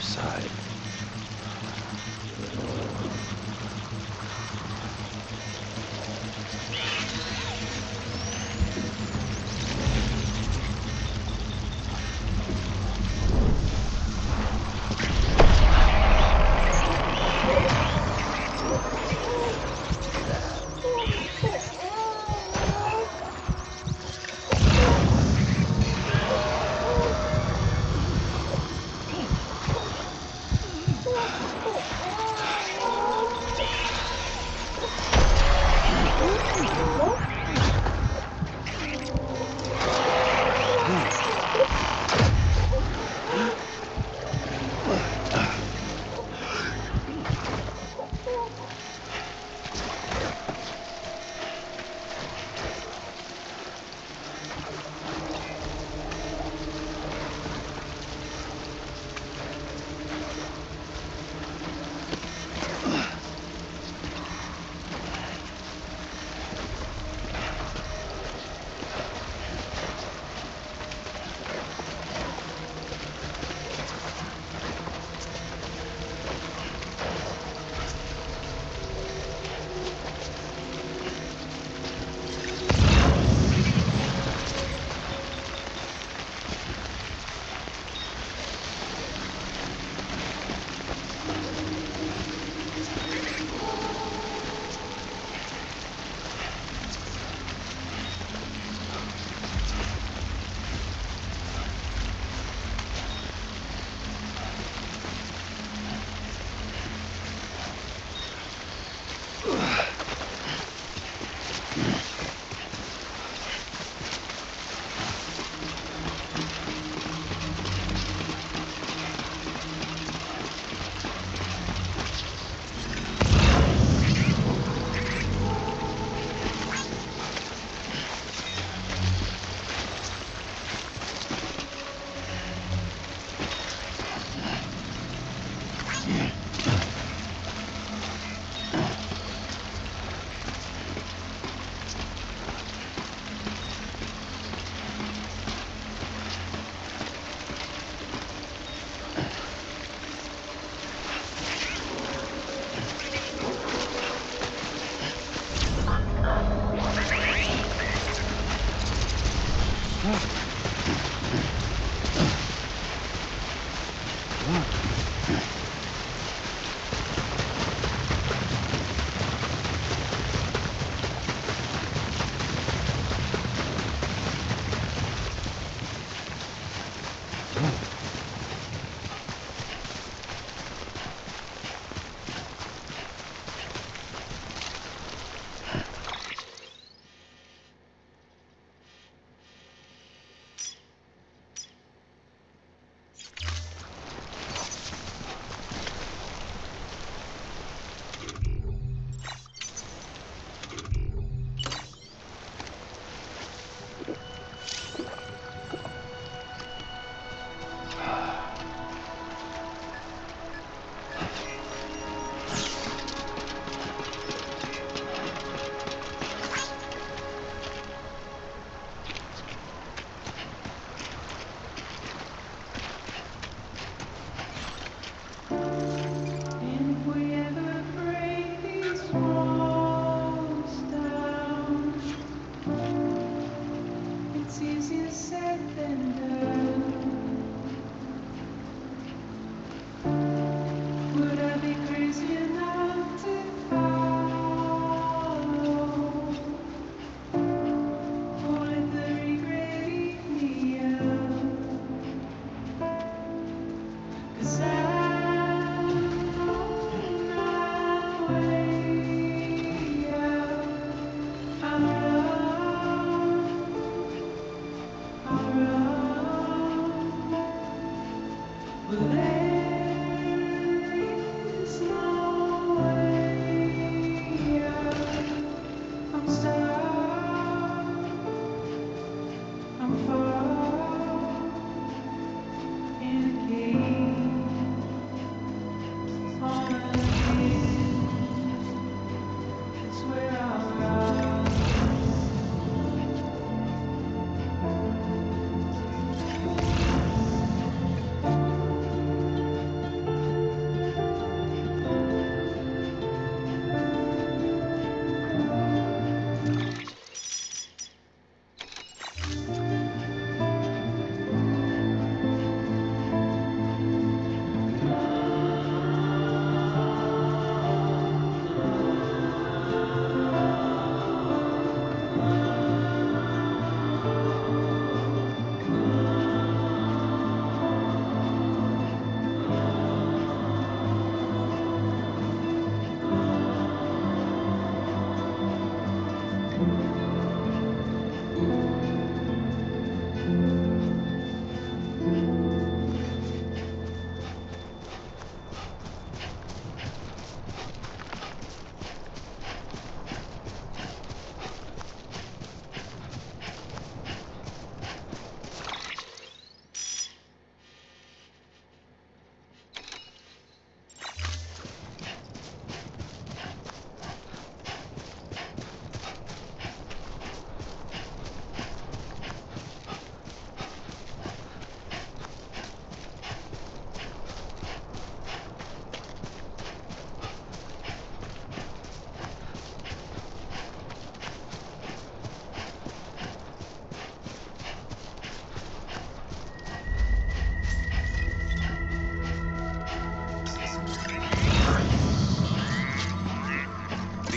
Side.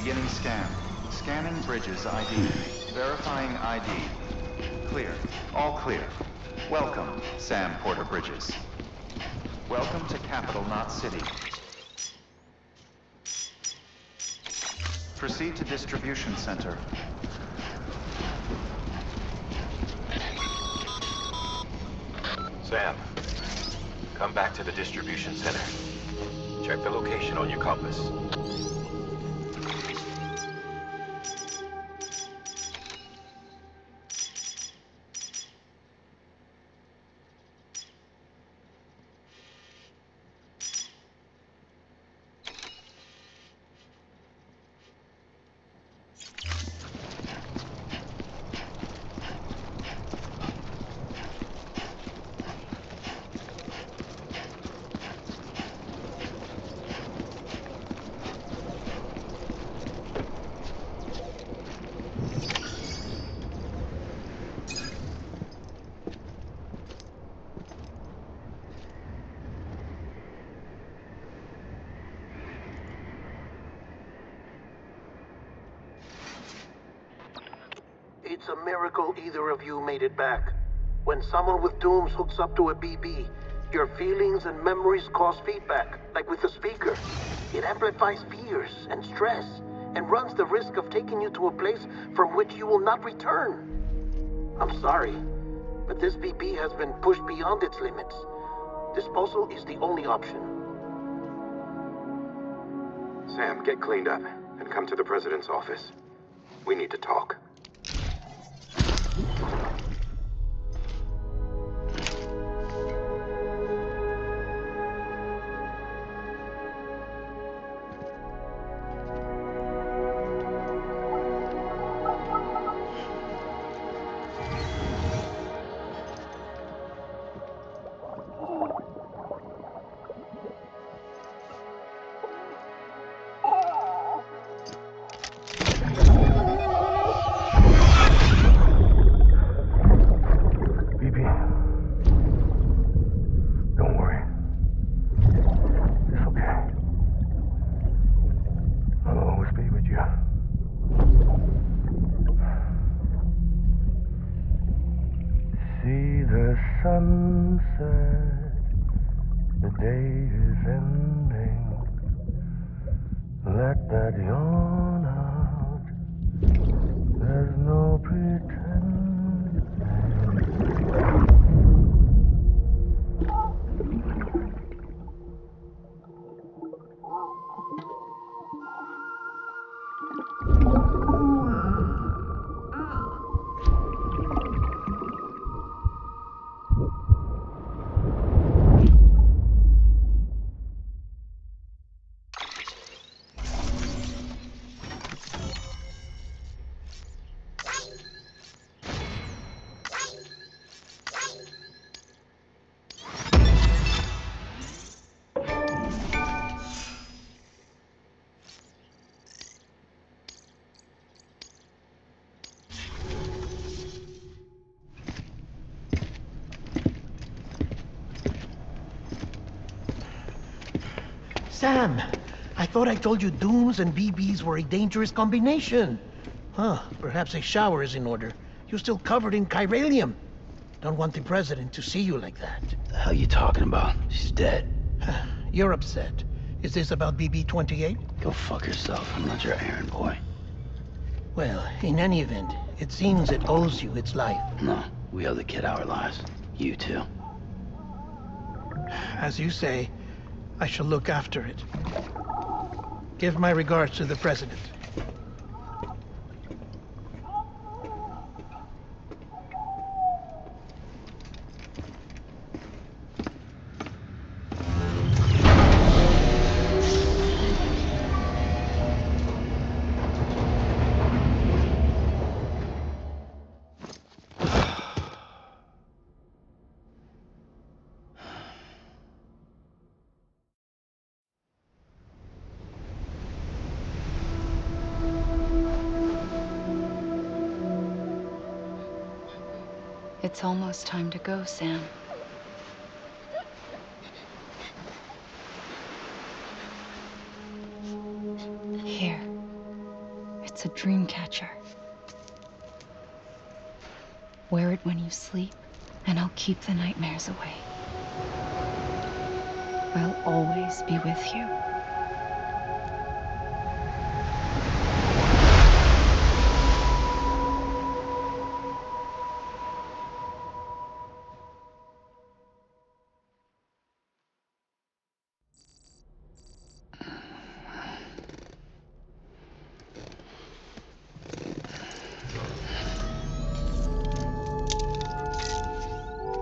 Beginning scan. Scanning Bridges ID. Verifying ID. Clear. All clear. Welcome, Sam Porter Bridges. Welcome to Capital Knot City. Proceed to Distribution Center. Sam, come back to the distribution center. Check the location on your compass. It's a miracle either of you made it back. When someone with dooms hooks up to a BB, your feelings and memories cause feedback, like with the speaker. It amplifies fears and stress, and runs the risk of taking you to a place from which you will not return. I'm sorry, but this BB has been pushed beyond its limits. Disposal is the only option. Sam, get cleaned up and come to the president's office. We need to talk. day is ending. Let that yawn out. There's no pretending. Sam, I thought I told you dooms and BBs were a dangerous combination. Huh, perhaps a shower is in order. You're still covered in chiralium. Don't want the president to see you like that. The hell you talking about? She's dead. You're upset. Is this about BB-28? Go fuck yourself. I'm not your errand boy. Well, in any event, it seems it owes you its life. No, we owe the kid our lives. You too. As you say, I shall look after it. Give my regards to the president. It's almost time to go, Sam. Here. It's a dream catcher. Wear it when you sleep, and I'll keep the nightmares away. I'll always be with you.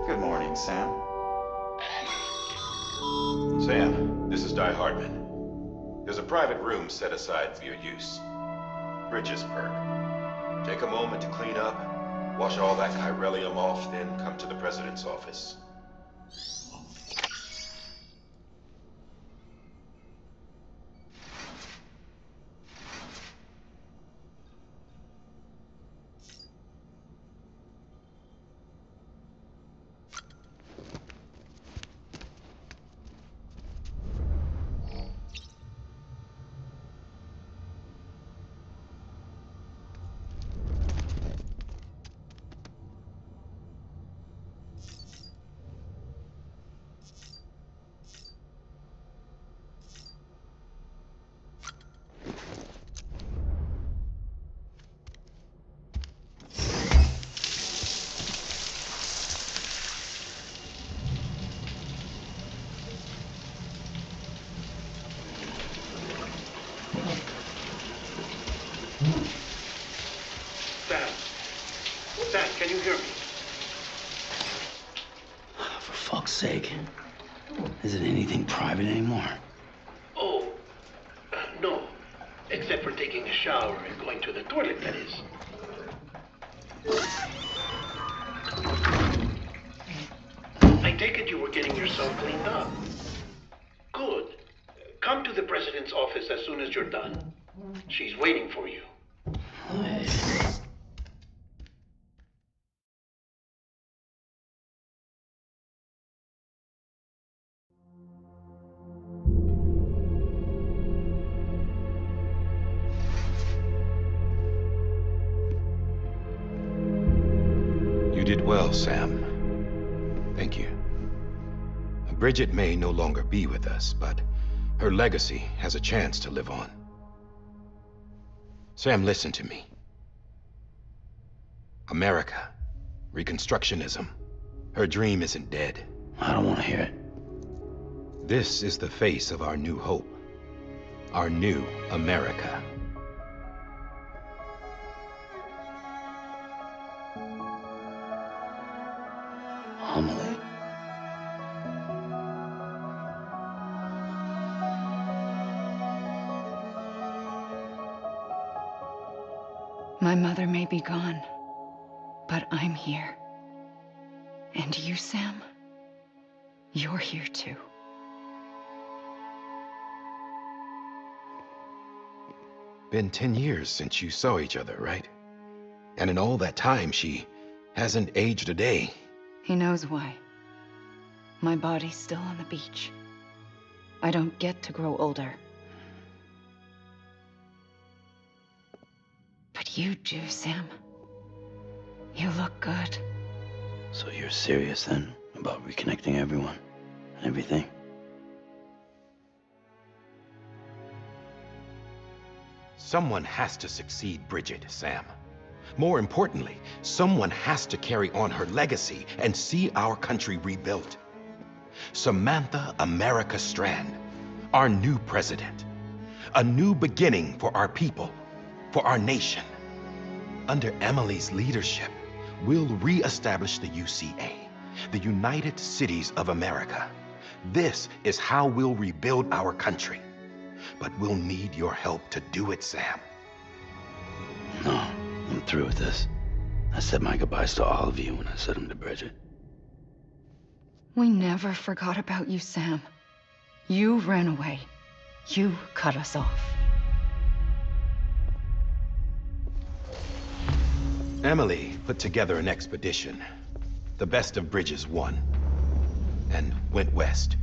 Good morning, Sam. Sam, this is Di Hardman. There's a private room set aside for your use. Bridges perk. Take a moment to clean up, wash all that chiralium off, then come to the president's office. Sam, can you hear me? For fuck's sake. Is it anything private anymore? Oh, no. Except for taking a shower and going to the toilet, that is. I take it you were getting yourself cleaned up. Good. Come to the president's office as soon as you're done. She's waiting for you. Hey. You did well, Sam. Thank you. Bridget may no longer be with us, but her legacy has a chance to live on. Sam, listen to me. America, Reconstructionism, her dream isn't dead. I don't want to hear it. This is the face of our new hope. Our new America. Amelie. My mother may be gone, but I'm here. And you, Sam, you're here too. Been 10 years since you saw each other, right? And in all that time, she hasn't aged a day. He knows why. My body's still on the beach. I don't get to grow older. But you do, Sam. You look good. So you're serious then about reconnecting everyone and everything? Someone has to succeed Bridget, Sam. More importantly, someone has to carry on her legacy and see our country rebuilt. Samantha America Strand, our new president. A new beginning for our people, for our nation. Under Amelie's leadership, we'll re-establish the UCA, the United Cities of America. This is how we'll rebuild our country. But we'll need your help to do it, Sam. No, I'm through with this. I said my goodbyes to all of you when I said them to Bridget. We never forgot about you, Sam. You ran away. You cut us off. Amelie put together an expedition. The best of Bridges won. And went west.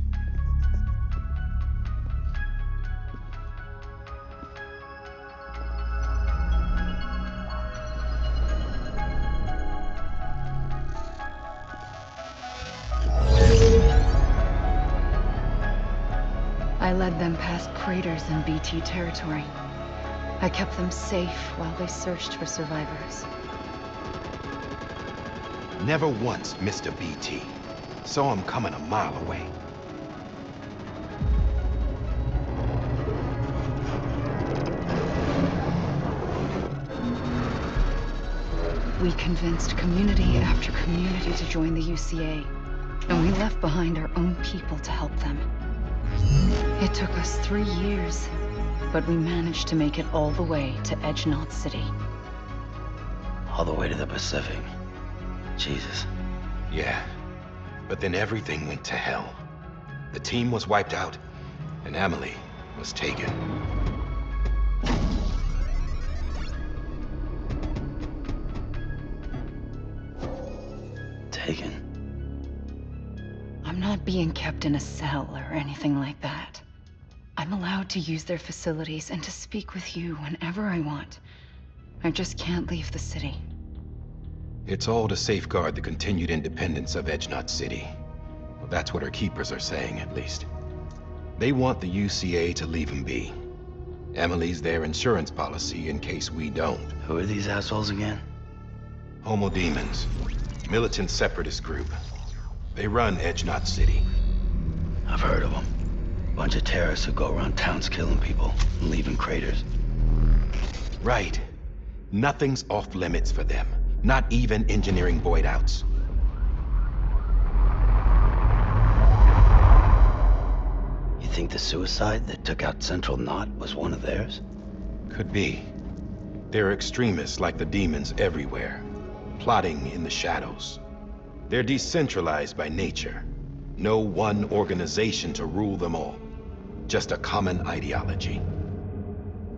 I led them past craters in BT territory. I kept them safe while they searched for survivors. Never once missed a BT. Saw him coming a mile away. We convinced community after community to join the UCA, and we left behind our own people to help them. It took us 3 years, but we managed to make it all the way to Edgenot City. All the way to the Pacific. Jesus. Yeah, but then everything went to hell. The team was wiped out, and Amelie was taken. Taken? I'm not being kept in a cell or anything like that. I'm allowed to use their facilities and to speak with you whenever I want. I just can't leave the city. It's all to safeguard the continued independence of Edgenot City. Well, that's what her keepers are saying, at least. They want the UCA to leave them be. Amelie's their insurance policy in case we don't. Who are these assholes again? Homo Demons. Militant separatist group. They run Edgenot City. I've heard of them. Bunch of terrorists who go around towns killing people and leaving craters. Right. Nothing's off limits for them. Not even engineering void outs. You think the suicide that took out Central Knot was one of theirs? Could be. There are extremists like the demons everywhere, plotting in the shadows. They're decentralized by nature. No one organization to rule them all. Just a common ideology.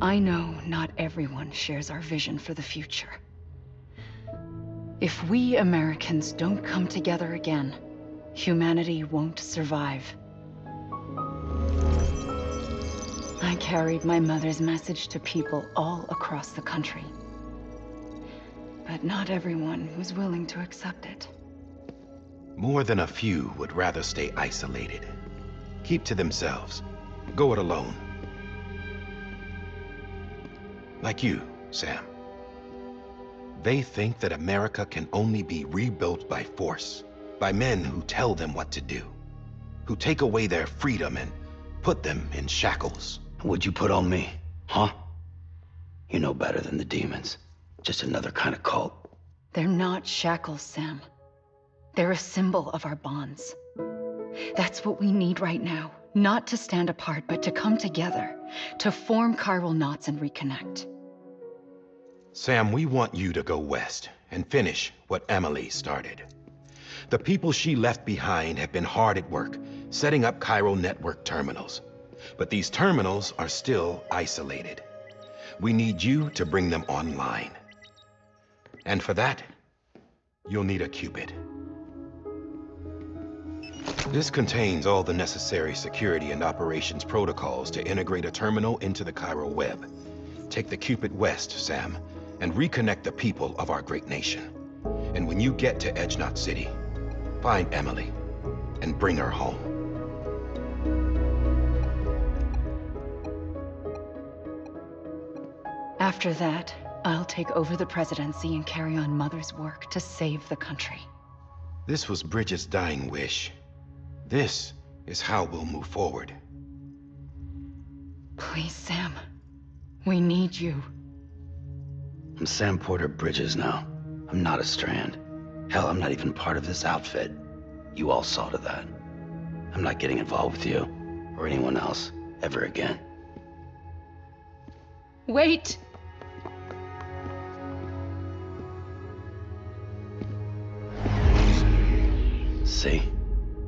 I know not everyone shares our vision for the future. If we Americans don't come together again, humanity won't survive. I carried my mother's message to people all across the country. But not everyone was willing to accept it. More than a few would rather stay isolated. Keep to themselves. Go it alone. Like you, Sam. They think that America can only be rebuilt by force, by men who tell them what to do, who take away their freedom and put them in shackles. What'd you put on me, huh? You know better than the demons. Just another kind of cult. They're not shackles, Sam. They're a symbol of our bonds. That's what we need right now. Not to stand apart, but to come together. To form chiral knots and reconnect. Sam, we want you to go west and finish what Amelie started. The people she left behind have been hard at work, setting up chiral network terminals. But these terminals are still isolated. We need you to bring them online. And for that, you'll need a qubit. This contains all the necessary security and operations protocols to integrate a terminal into the chiral web. Take the qubit west, Sam, and reconnect the people of our great nation. And when you get to Edge Knot City, find Amelie and bring her home. After that, I'll take over the presidency and carry on Mother's work to save the country. This was Bridget's dying wish. This is how we'll move forward. Please, Sam. We need you. I'm Sam Porter Bridges now. I'm not a Strand. Hell, I'm not even part of this outfit. You all saw to that. I'm not getting involved with you, or anyone else, ever again. Wait! See?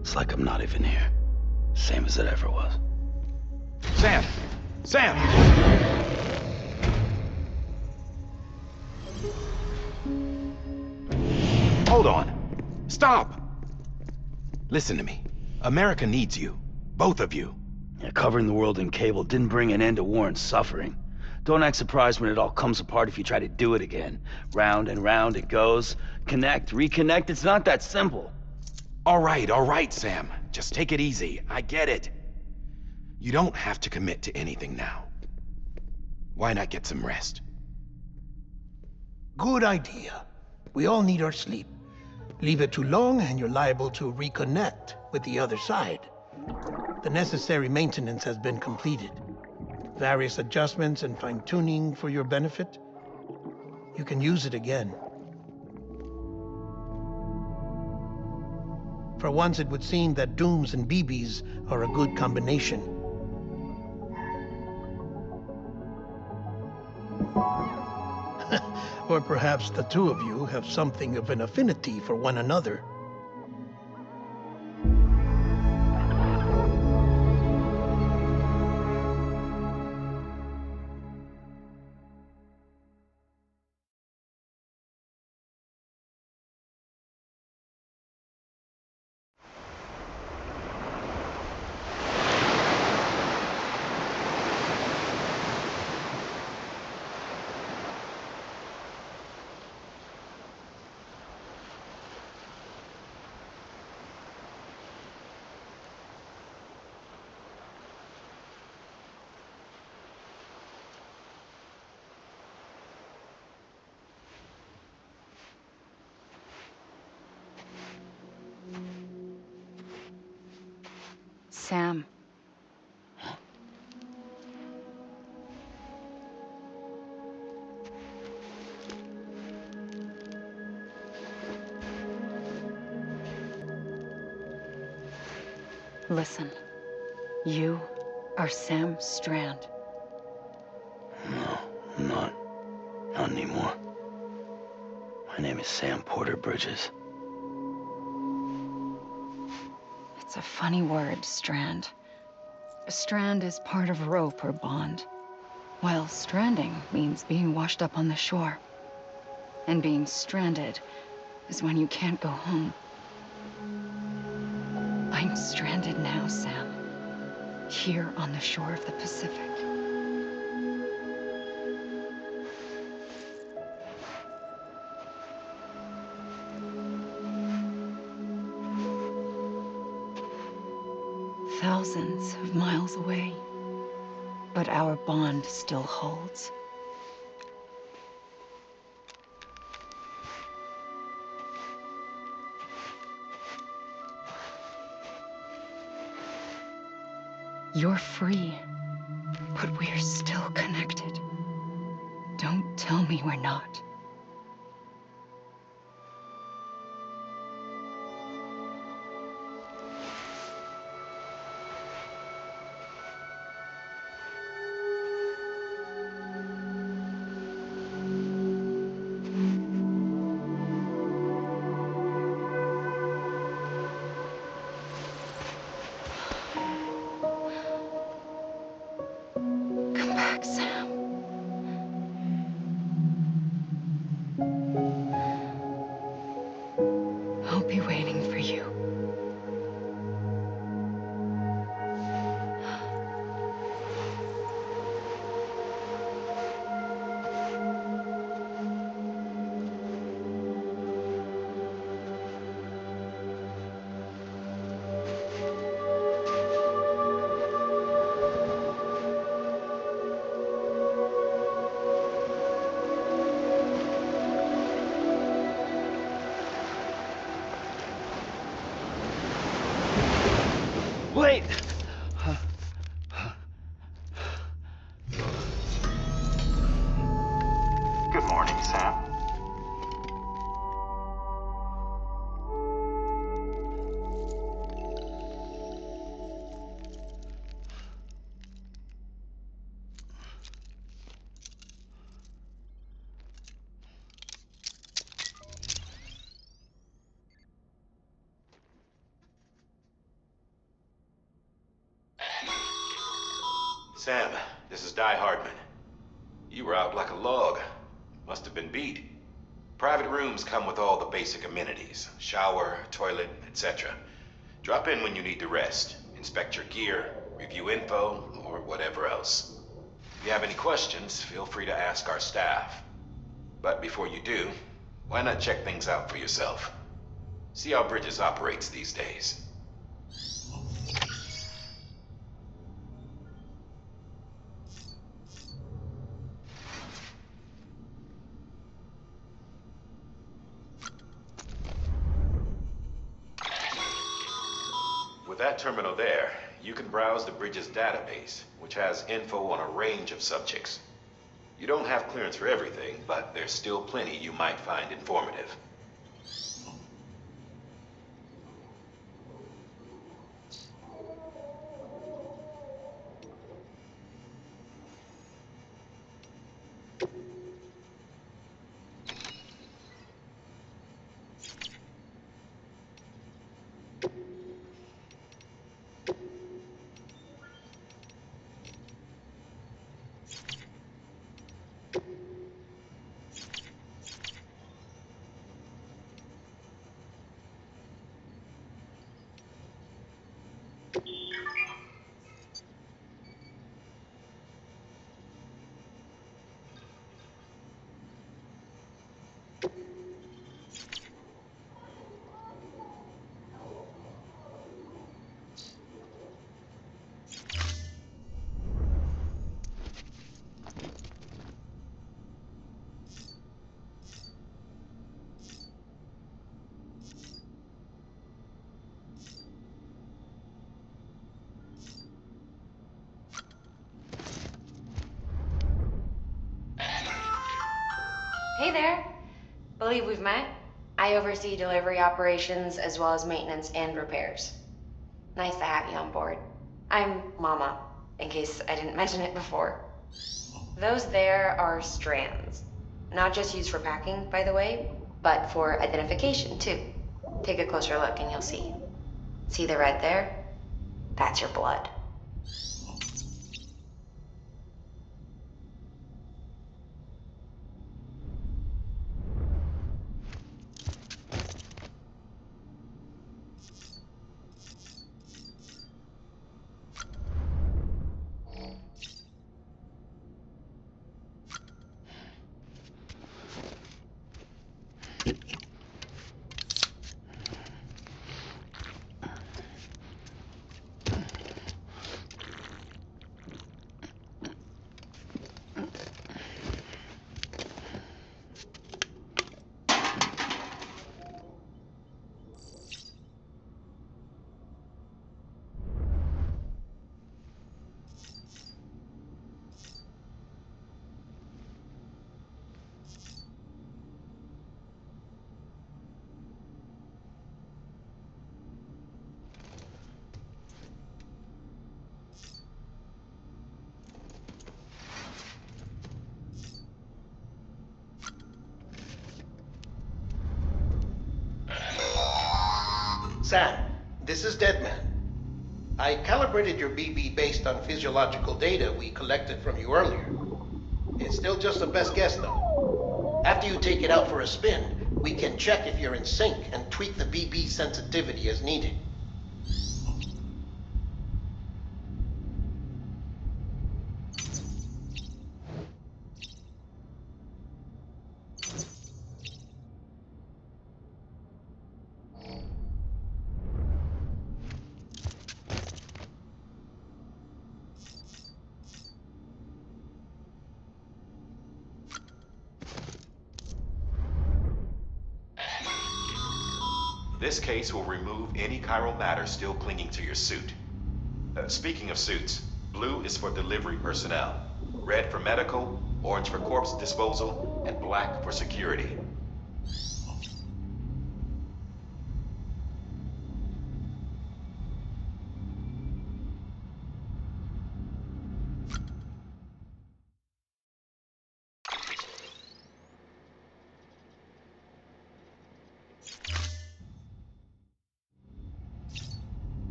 It's like I'm not even here. Same as it ever was. Sam! Sam! Hold on. Stop! Listen to me. America needs you. Both of you. Yeah, covering the world in cable didn't bring an end to war and suffering. Don't act surprised when it all comes apart if you try to do it again. Round and round it goes. Connect, reconnect, it's not that simple. All right, Sam. Just take it easy. I get it. You don't have to commit to anything now. Why not get some rest? Good idea. We all need our sleep. Leave it too long and you're liable to reconnect with the other side. The necessary maintenance has been completed. Various adjustments and fine-tuning for your benefit. You can use it again. For once, it would seem that Dooms and BBs are a good combination. Or perhaps the two of you have something of an affinity for one another. Sam. Listen. You are Sam Strand. No, I'm not. Not anymore. My name is Sam Porter Bridges. It's a funny word, Strand. A strand is part of rope or bond, while stranding means being washed up on the shore. And being stranded is when you can't go home. I'm stranded now, Sam. Here on the shore of the Pacific. thousands of miles away, but our bond still holds. You're free, but we're still connected. Don't tell me we're not. Come back, Sam. I'll be waiting for you. Wait! Good morning, Sam. Sam, this is Hardman. You were out like a log. Must have been beat. Private rooms come with all the basic amenities. Shower, toilet, etc. Drop in when you need to rest. Inspect your gear, review info, or whatever else. If you have any questions, feel free to ask our staff. But before you do, why not check things out for yourself? See how Bridges operates these days. With that terminal there, you can browse the Bridges database, which has info on a range of subjects. You don't have clearance for everything, but there's still plenty you might find informative. Hey there. Believe we've met. I oversee delivery operations as well as maintenance and repairs. Nice to have you on board. I'm Mama, in case I didn't mention it before. Those there are strands. Not just used for packing, by the way, but for identification too. Take a closer look and you'll see. See the red there? That's your blood. Sam, this is Deadman. I calibrated your BB based on physiological data we collected from you earlier. It's still just a best guess, though. After you take it out for a spin, we can check if you're in sync and tweak the BB sensitivity as needed. This case will remove any chiral matter still clinging to your suit. Speaking of suits, blue is for delivery personnel, red for medical, orange for corpse disposal, and black for security.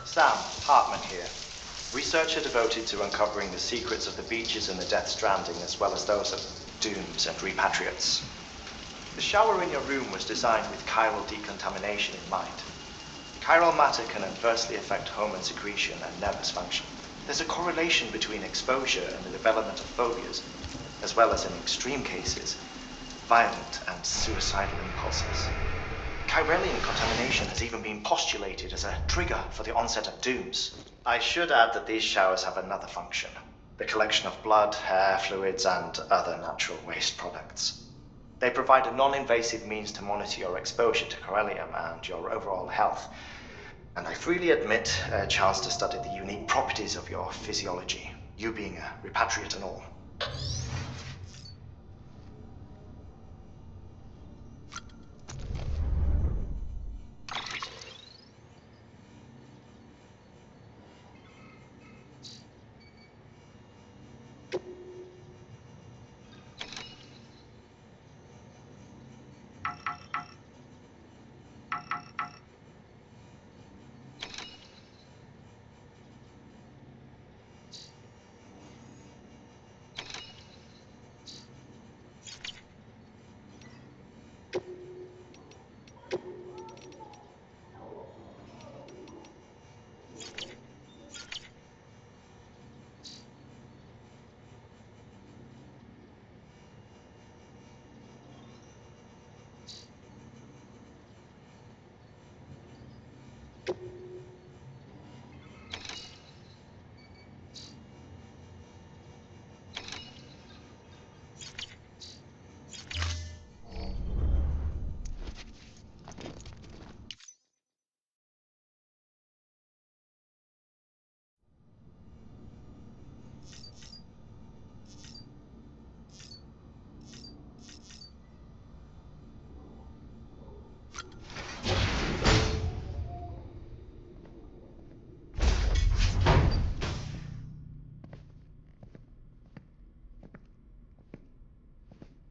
Sam, Hartman here. Researcher devoted to uncovering the secrets of the beaches and the Death Stranding, as well as those of dooms and repatriates. The shower in your room was designed with chiral decontamination in mind. Chiral matter can adversely affect hormone secretion and nervous function. There's a correlation between exposure and the development of phobias, as well as in extreme cases, violent and suicidal impulses. Chiralian contamination has even been postulated as a trigger for the onset of dooms. I should add that these showers have another function: the collection of blood, hair, fluids, and other natural waste products. They provide a non-invasive means to monitor your exposure to chiralium and your overall health, and I freely admit a chance to study the unique properties of your physiology, you being a repatriate and all.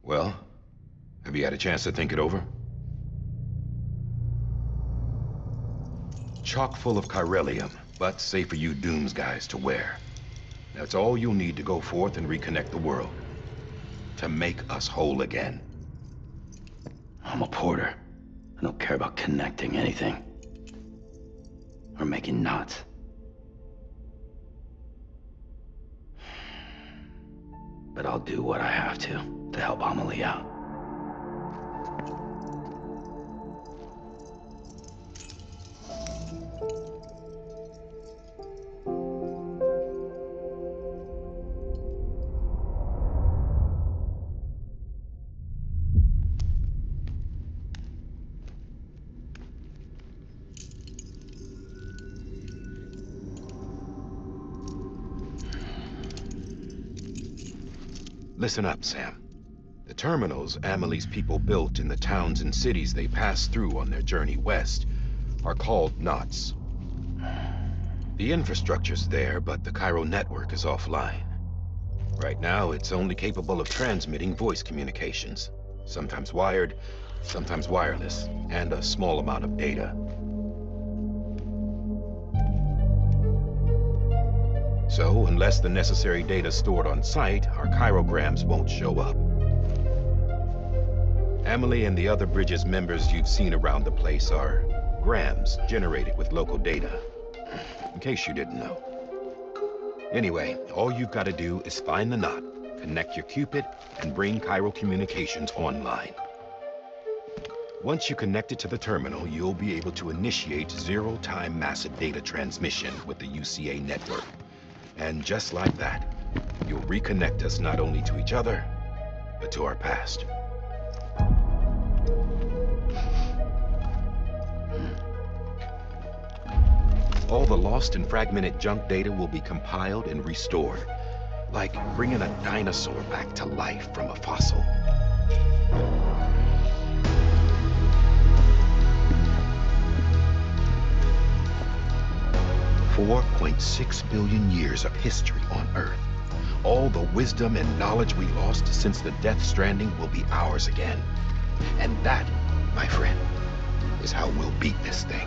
Well, have you had a chance to think it over? Chock full of chiralium, but safe for you Dooms guys to wear. That's all you'll need to go forth and reconnect the world. To make us whole again. I'm a porter. I don't care about connecting anything. Or making knots. But I'll do what I have to help Amelie out. Listen up, Sam. The The terminals Amelie's people built in the towns and cities they passed through on their journey west are called knots. The infrastructure's there, but the Cairo network is offline. Right now, it's only capable of transmitting voice communications, sometimes wired, sometimes wireless, and a small amount of data. So, unless the necessary data is stored on site, our chirograms won't show up. Amelie and the other Bridges members you've seen around the place are grams generated with local data, in case you didn't know. Anyway, all you've got to do is find the knot, connect your Cupid, and bring Cairo Communications online. Once you connect it to the terminal, you'll be able to initiate zero-time massive data transmission with the UCA network. And just like that, you'll reconnect us not only to each other, but to our past. All the lost and fragmented junk data will be compiled and restored, like bringing a dinosaur back to life from a fossil. 4.6 billion years of history on Earth. All the wisdom and knowledge we lost since the Death Stranding will be ours again. And that, my friend, is how we'll beat this thing.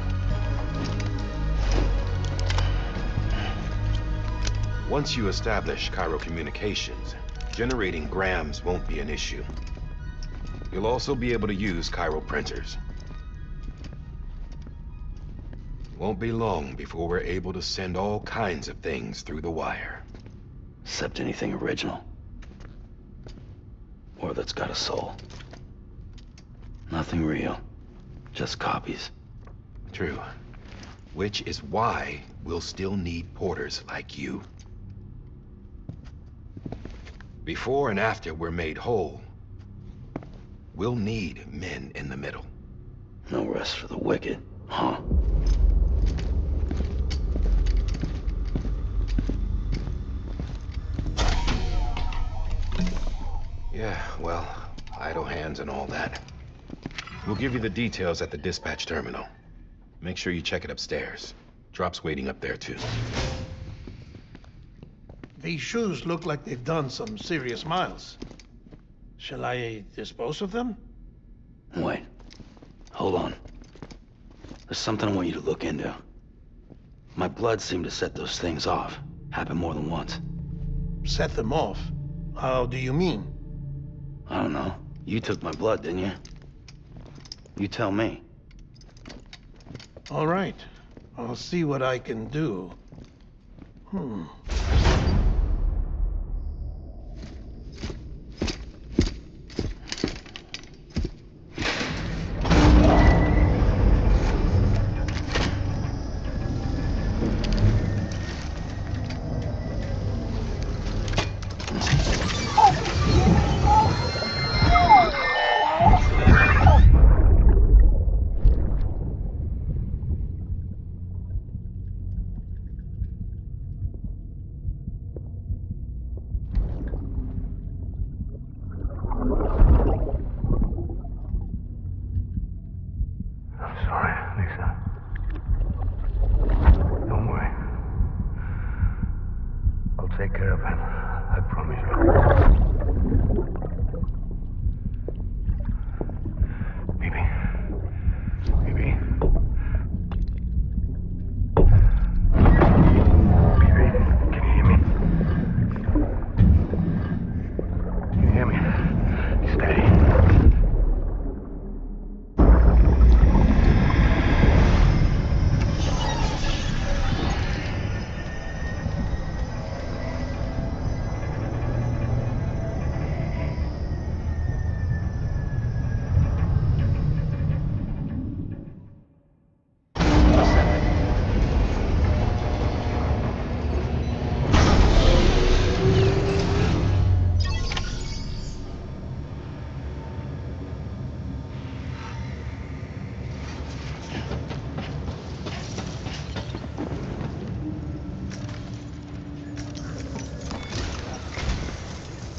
Once you establish Cairo Communications, generating grams won't be an issue. You'll also be able to use Cairo printers. Won't be long before we're able to send all kinds of things through the wire. Except anything original. Or that's got a soul. Nothing real. Just copies. True. Which is why we'll still need porters like you. Before and after we're made whole, we'll need men in the middle. No rest for the wicked, huh? Yeah, well, idle hands and all that. We'll give you the details at the dispatch terminal. Make sure you check it upstairs. Drop's waiting up there, too. These shoes look like they've done some serious miles. Shall I dispose of them? Wait. Hold on. There's something I want you to look into. My blood seemed to set those things off. Happened more than once. Set them off? How do you mean? I don't know. You took my blood, didn't you? You tell me. All right. I'll see what I can do. Take care of him. I promise you. Baby. Baby. Baby, can you hear me? Can you hear me? Steady.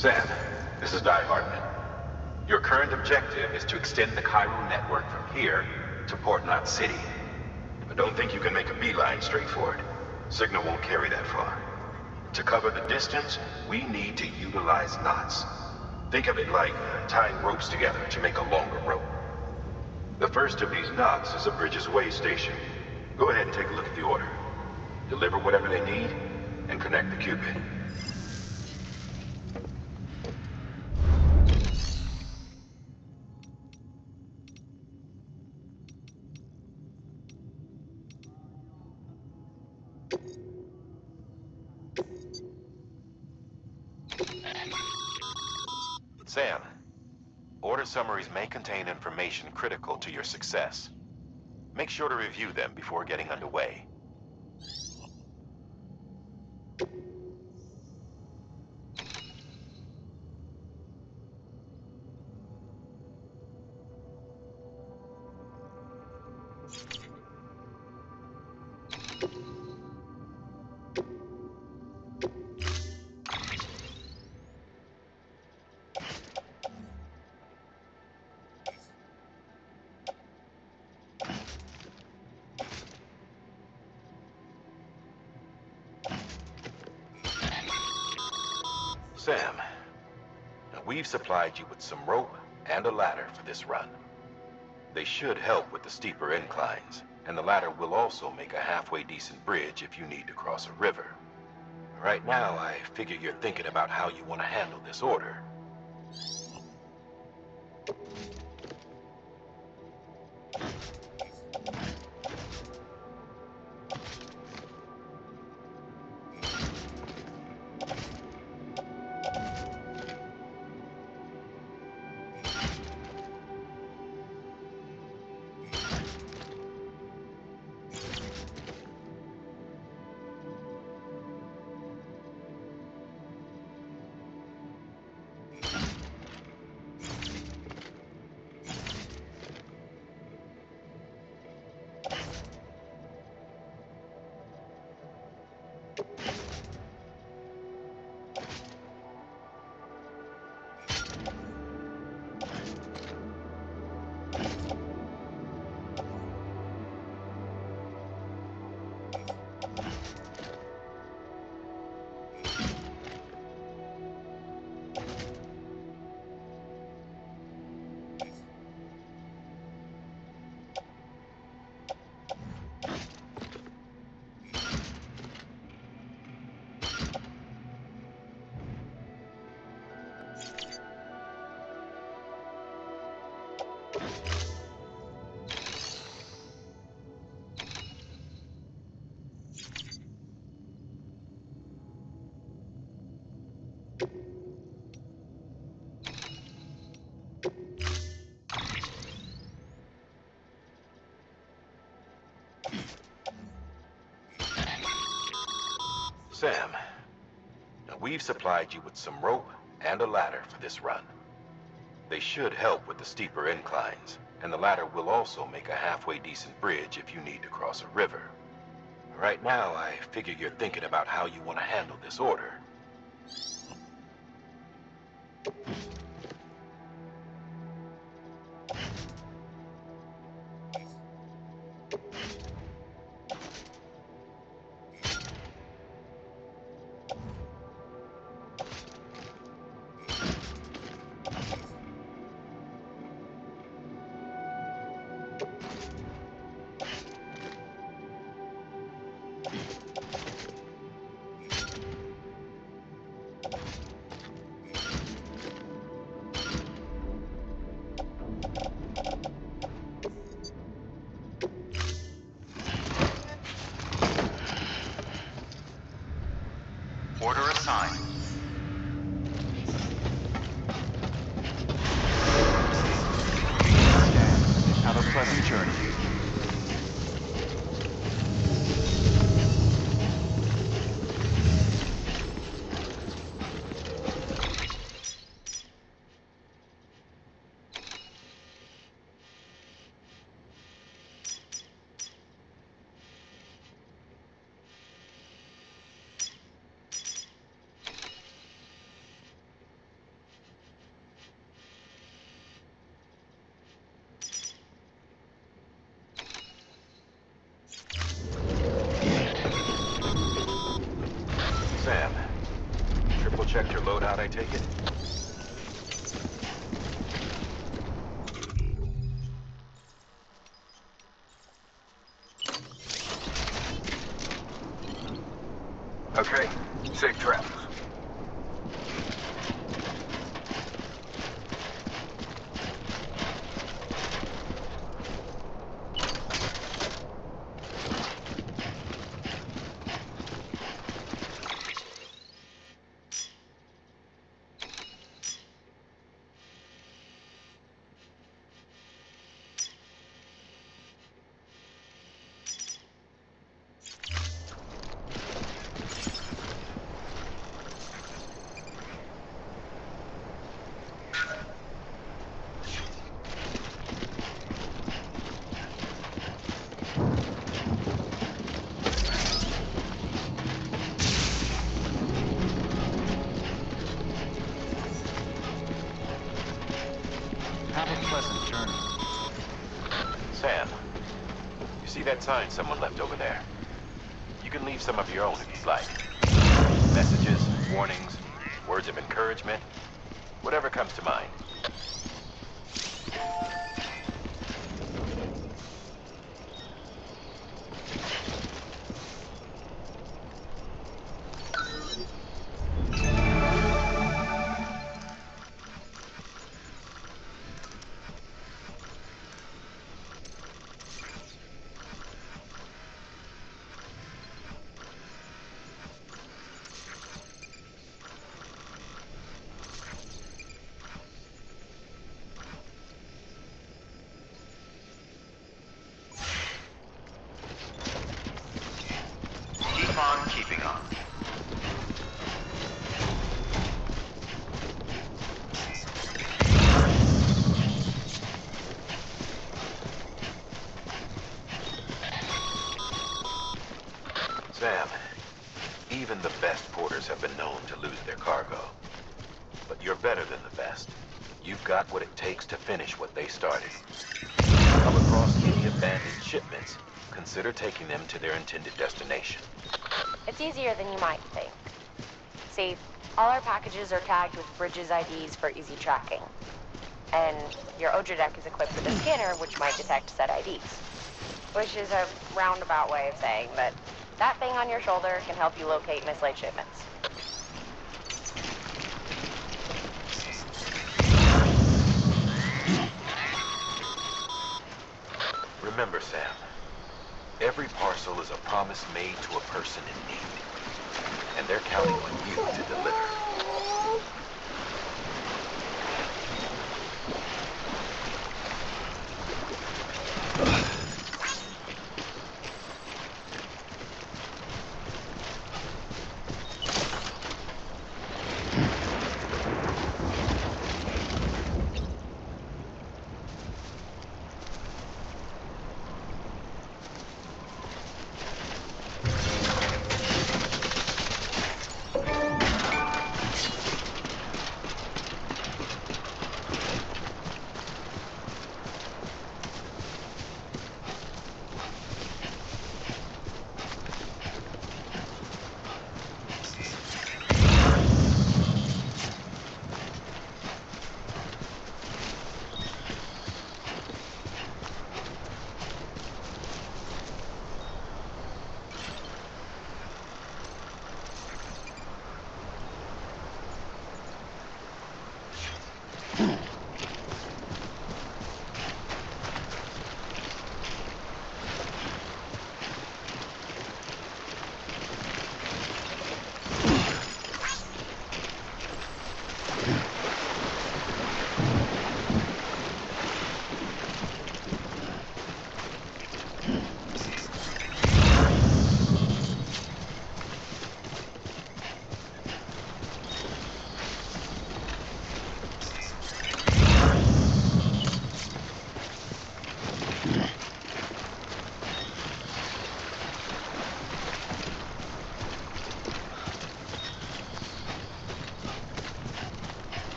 Sam, this is Hardman. Your current objective is to extend the Chiral network from here to Port Knot City. But don't think you can make a beeline straight for it. Signal won't carry that far. To cover the distance, we need to utilize knots. Think of it like tying ropes together to make a longer rope. The first of these knots is a Bridges Way station. Go ahead and take a look at the order. Deliver whatever they need, and connect the Cupid. Sam, order summaries may contain information critical to your success. Make sure to review them before getting underway. Sam, now we've supplied you with some rope and a ladder for this run. They should help with the steeper inclines, and the ladder will also make a halfway decent bridge if you need to cross a river. Right now, I figure you're thinking about how you want to handle this order. Sam, now we've supplied you with some rope and a ladder for this run. They should help with the steeper inclines, and the ladder will also make a halfway decent bridge if you need to cross a river. Right now, I figure you're thinking about how you want to handle this order. Order assigned. Have a pleasant journey. loadout, I take it? Okay, safe travels. Have a pleasant journey. Sam, you see that sign someone left over there? You can leave some of your own if you'd like. Messages, warnings, words of encouragement, whatever comes to mind. Keep on keeping on. Sam, even the best porters have been known to lose their cargo. But you're better than the best. You've got what it takes to finish what they started. Come across any abandoned shipments, consider taking them to their intended destination. It's easier than you might think. See, all our packages are tagged with Bridges IDs for easy tracking. And your Odra deck is equipped with a scanner which might detect said IDs. Which is a roundabout way of saying that that thing on your shoulder can help you locate mislaid shipments. Remember, Sam, every parcel is a promise made to a person in need. And they're counting on you to deliver.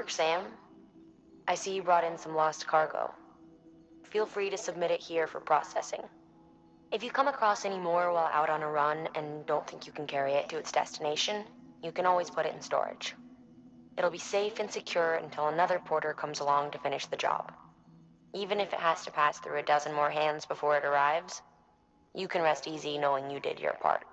work, Sam. I see you brought in some lost cargo. Feel free to submit it here for processing. If you come across any more while out on a run and don't think you can carry it to its destination, you can always put it in storage. It'll be safe and secure until another porter comes along to finish the job. Even if it has to pass through a dozen more hands before it arrives, you can rest easy knowing you did your part.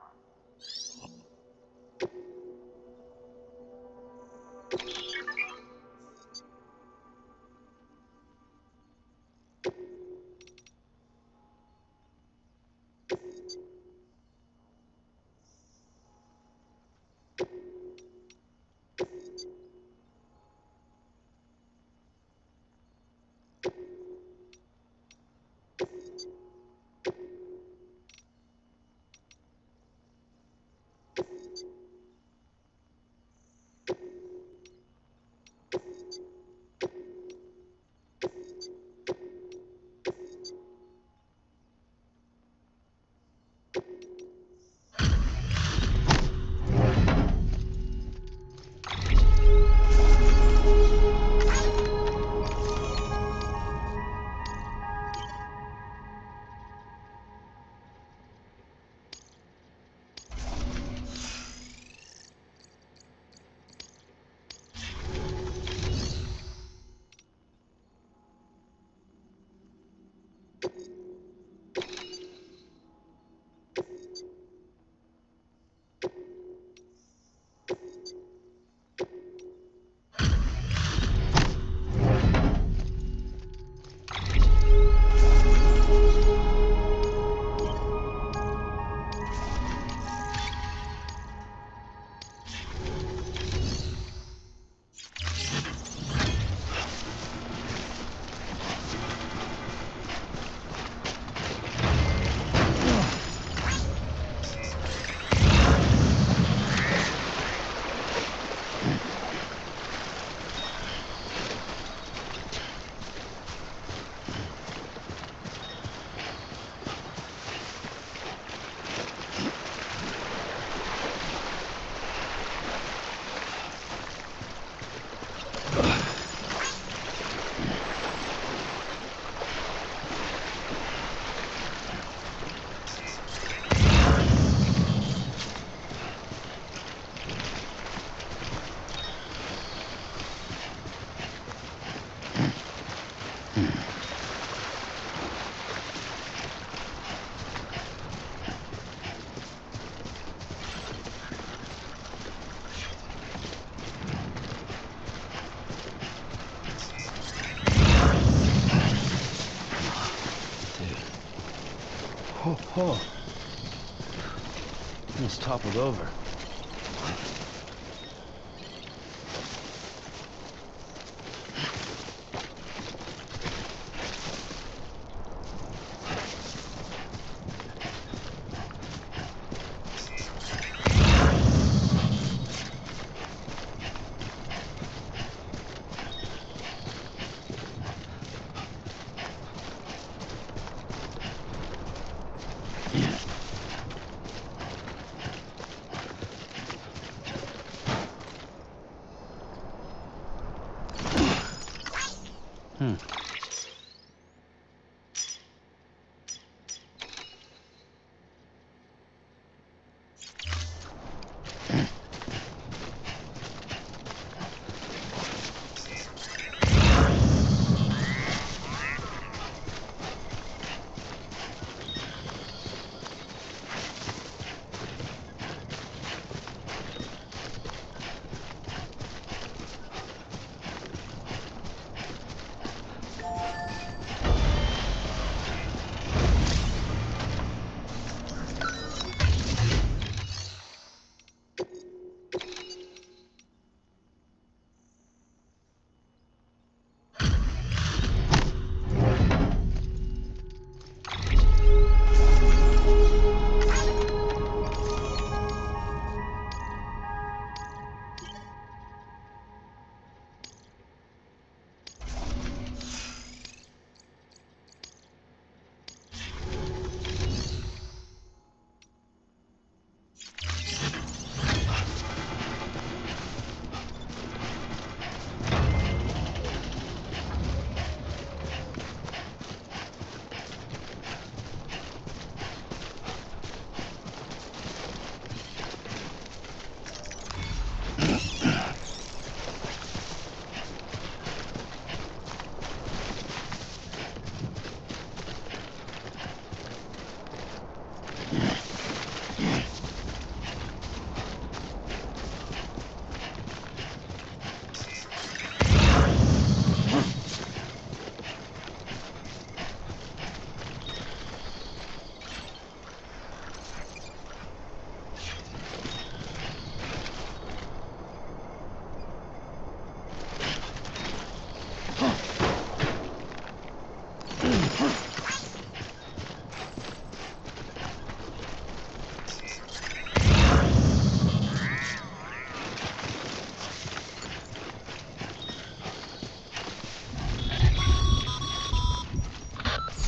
Oh, almost toppled over.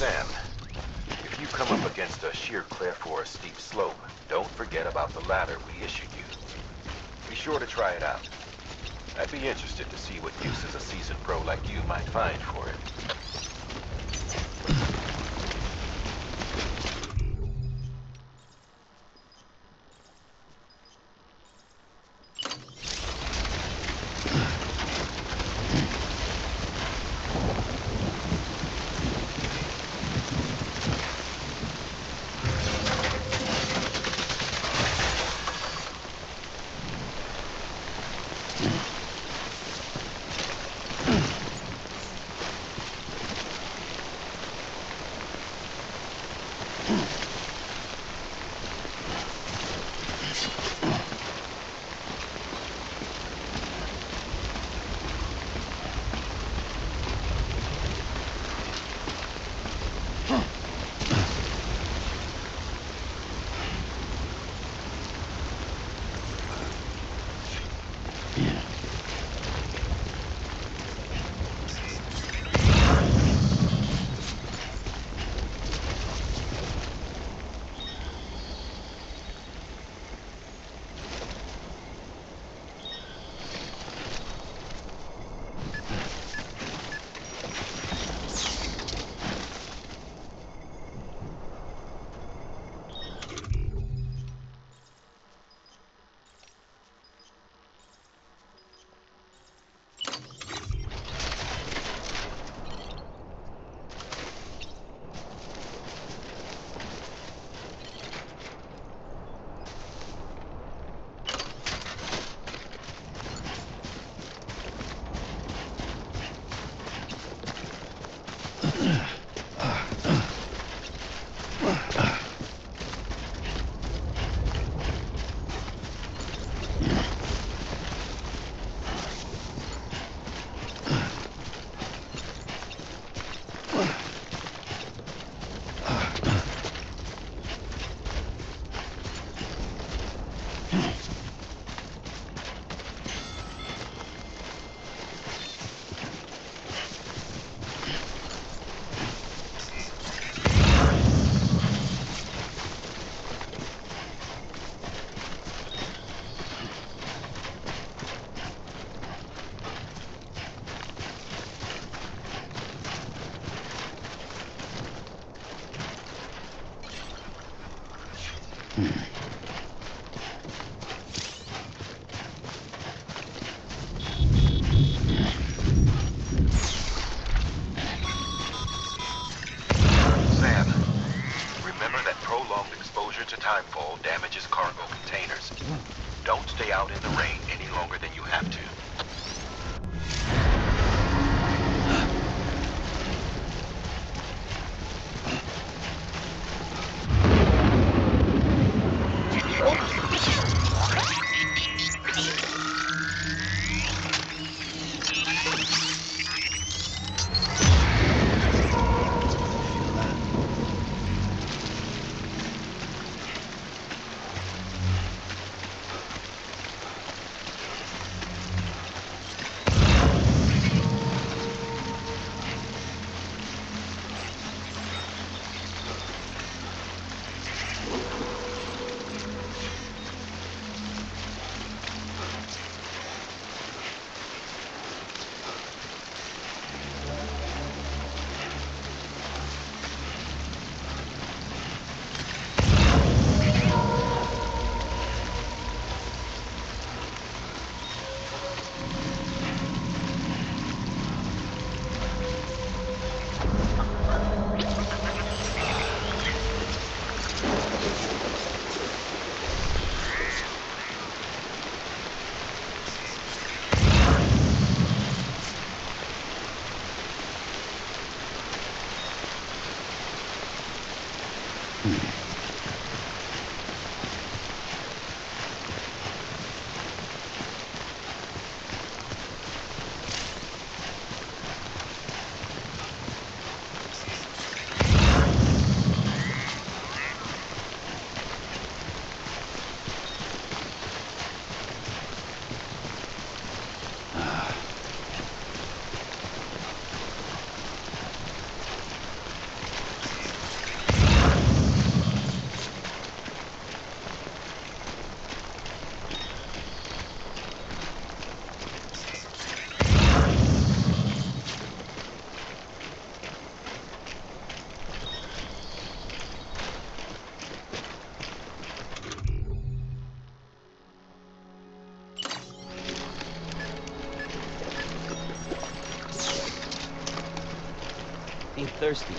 Sam, if you come up against a sheer cliff or a steep slope, don't forget about the ladder we issued you. Be sure to try it out. I'd be interested to see what uses a seasoned pro like you might find for it. To timefall damages cargo containers. Don't stay out in the rain any longer than you have to. Ain't thirsty.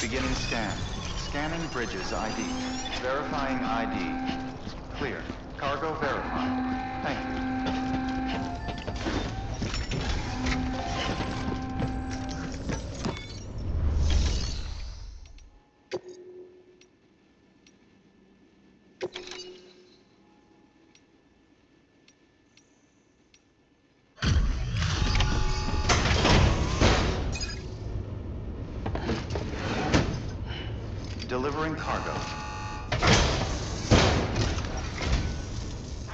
Beginning scan. Scanning bridges ID. Verifying ID. Clear. Cargo verified. Thank you. Delivering cargo.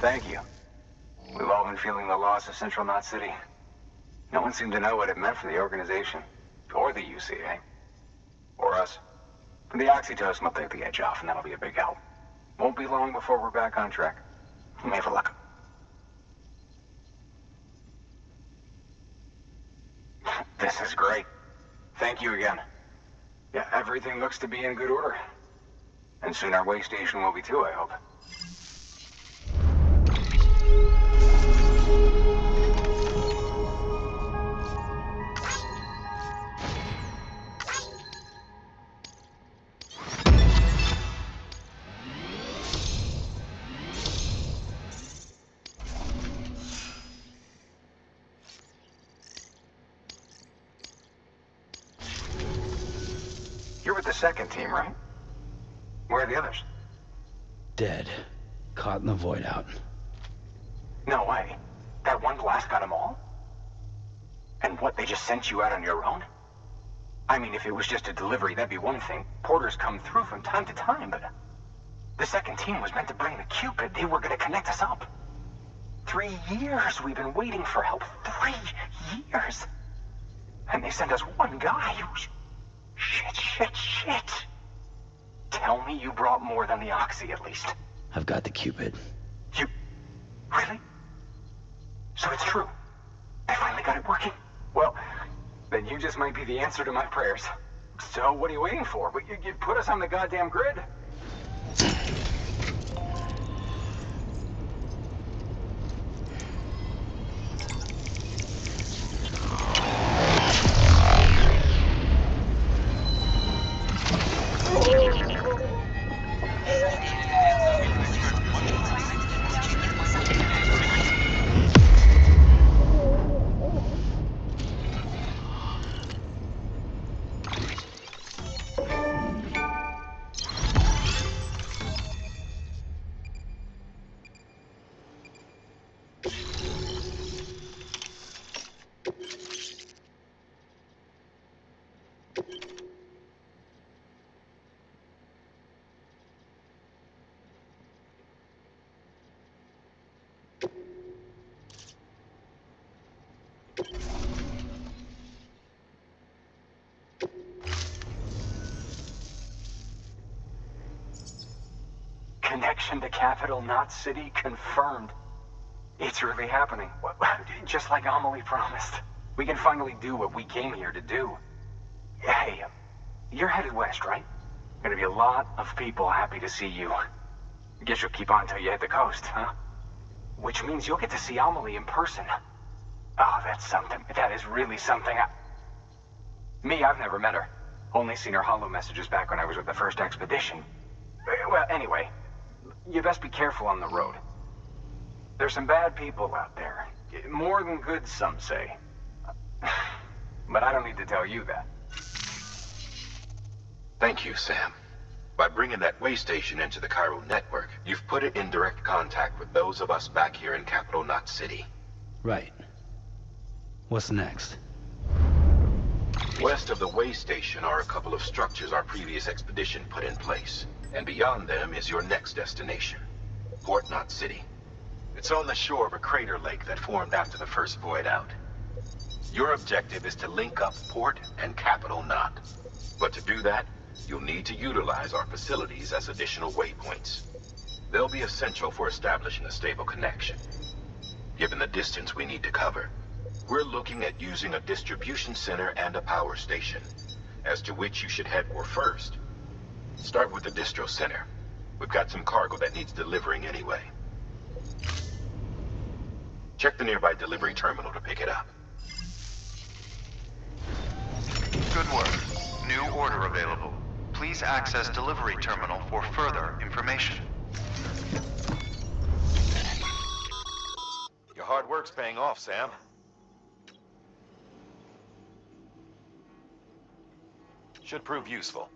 Thank you. We've all been feeling the loss of Central Knot City. No one seemed to know what it meant for the organization, or the UCA, or us. The oxytocin will take the edge off, and that'll be a big help. Won't be long before we're back on track. We may have a luck. This is great. Thank you again. Yeah, everything looks to be in good order. And soon our way station will be too, I hope. You're with the second team, right? Where are the others? Dead. Caught in the void out. No way. That one blast got them all? And what, they just sent you out on your own? I mean, if it was just a delivery, that'd be one thing. Porters come through from time to time, but... The second team was meant to bring the Cupid. They were gonna connect us up. 3 years we've been waiting for help. 3 years! And they sent us one guy who's... Shit. Tell me you brought more than the Oxy, at least. I've got the Cupid. You... Really? So it's true. They finally got it working. Well, then you just might be the answer to my prayers. So what are you waiting for? You put us on the goddamn grid. Connection to capital, not city, confirmed. It's really happening. Just like Amelie promised. We can finally do what we came here to do. Hey, you're headed west, right? Gonna be a lot of people happy to see you. Guess you'll keep on till you hit the coast, huh? Which means you'll get to see Amelie in person. Oh, that's something. That is really something. Me, I've never met her. Only seen her holo messages back when I was with the first expedition. Well, anyway, you best be careful on the road. There's some bad people out there. More than good, some say. But I don't need to tell you that. Thank you, Sam. By bringing that way station into the Cairo network, you've put it in direct contact with those of us back here in Capital Knot City. Right. What's next? West of the way station are a couple of structures our previous expedition put in place. And beyond them is your next destination, Port Knot City. It's on the shore of a crater lake that formed after the first void out. Your objective is to link up Port and Capital Knot. But to do that, you'll need to utilize our facilities as additional waypoints. They'll be essential for establishing a stable connection. Given the distance we need to cover, we're looking at using a distribution center and a power station, as to which you should head for first. Start with the distro center. We've got some cargo that needs delivering anyway. Check the nearby delivery terminal to pick it up. Good work. New order available. Please access delivery terminal for further information. Your hard work's paying off, Sam. Should prove useful.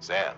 Sam.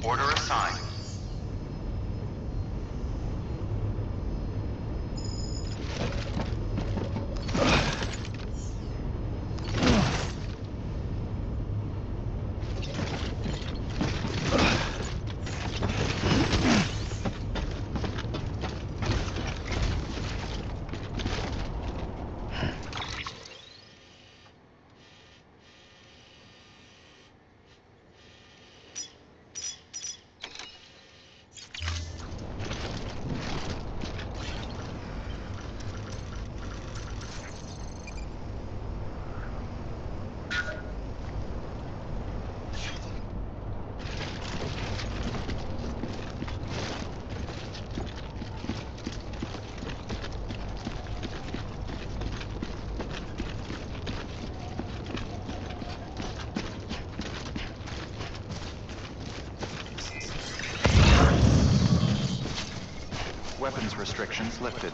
Order assigned. Weapons restrictions lifted.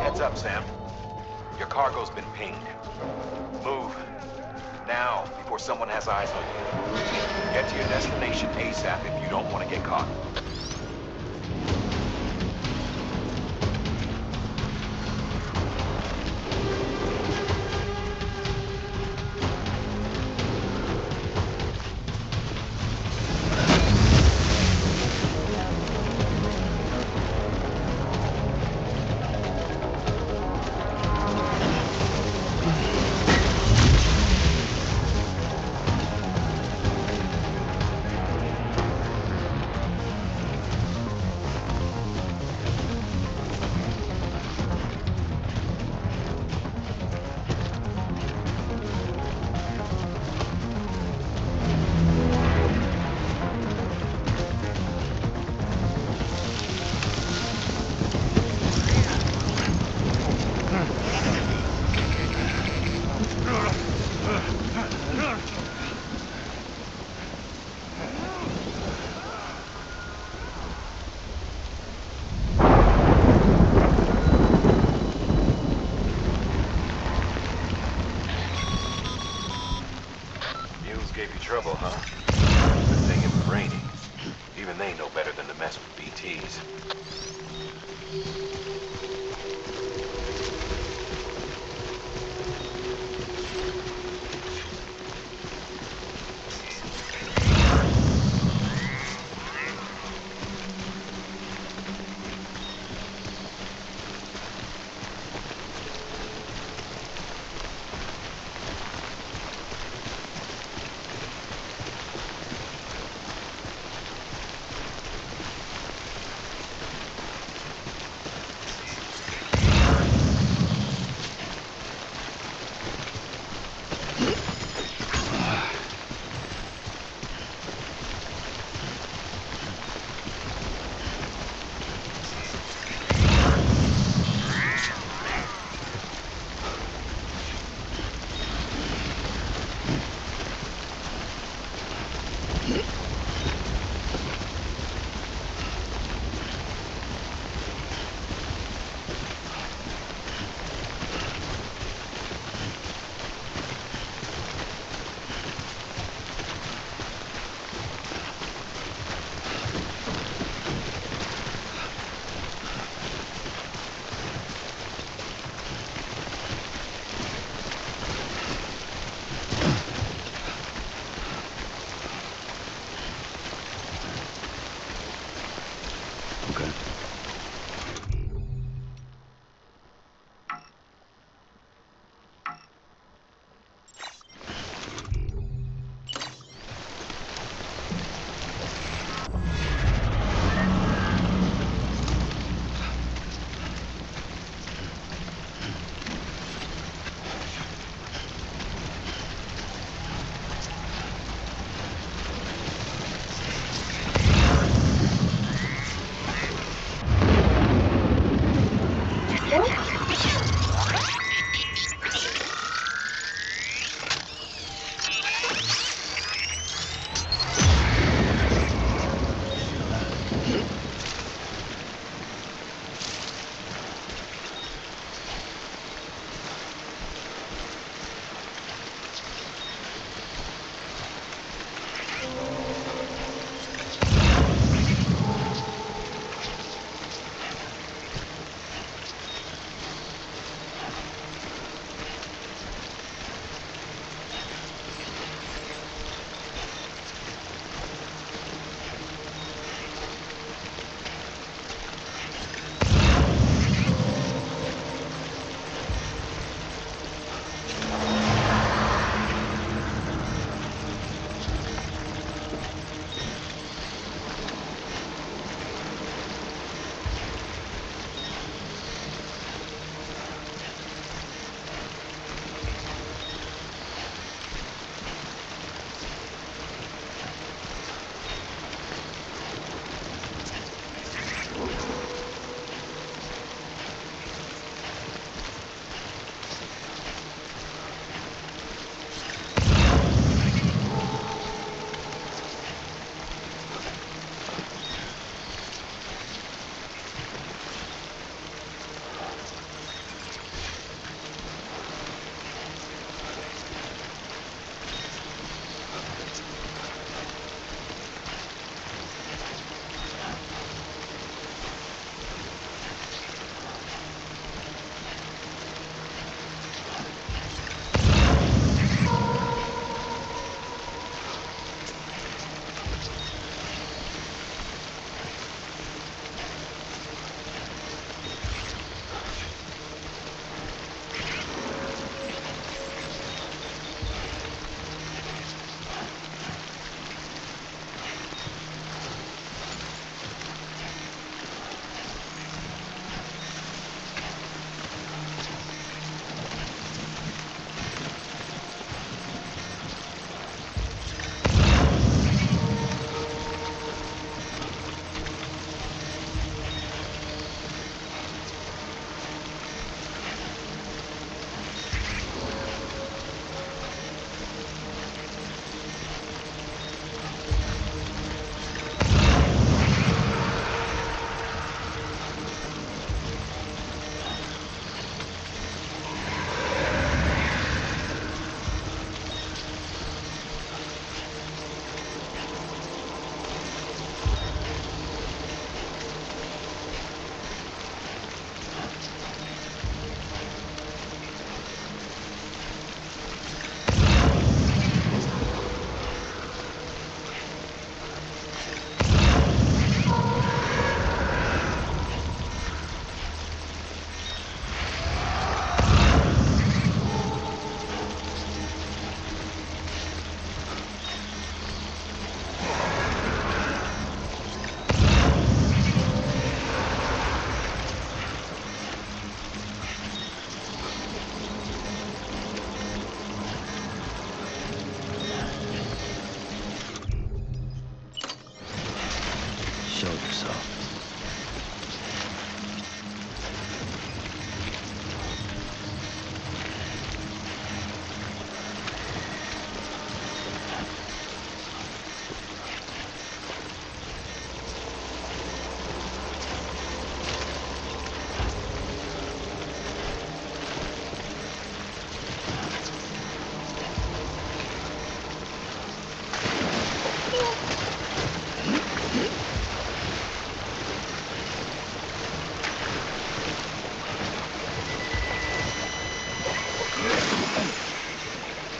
Heads up, Sam. Your cargo's been pinged. Move. Now, before someone has eyes on you. Get to your destination ASAP if you don't want to get caught. Gave you trouble, huh? Good thing it was raining. Even they know better than to mess with BTs.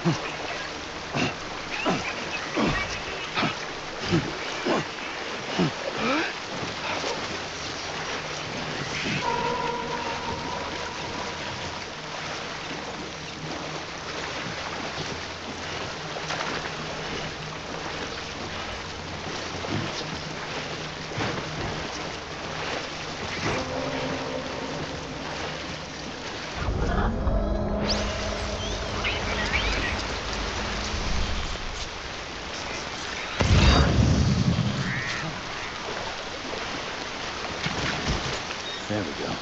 There we go.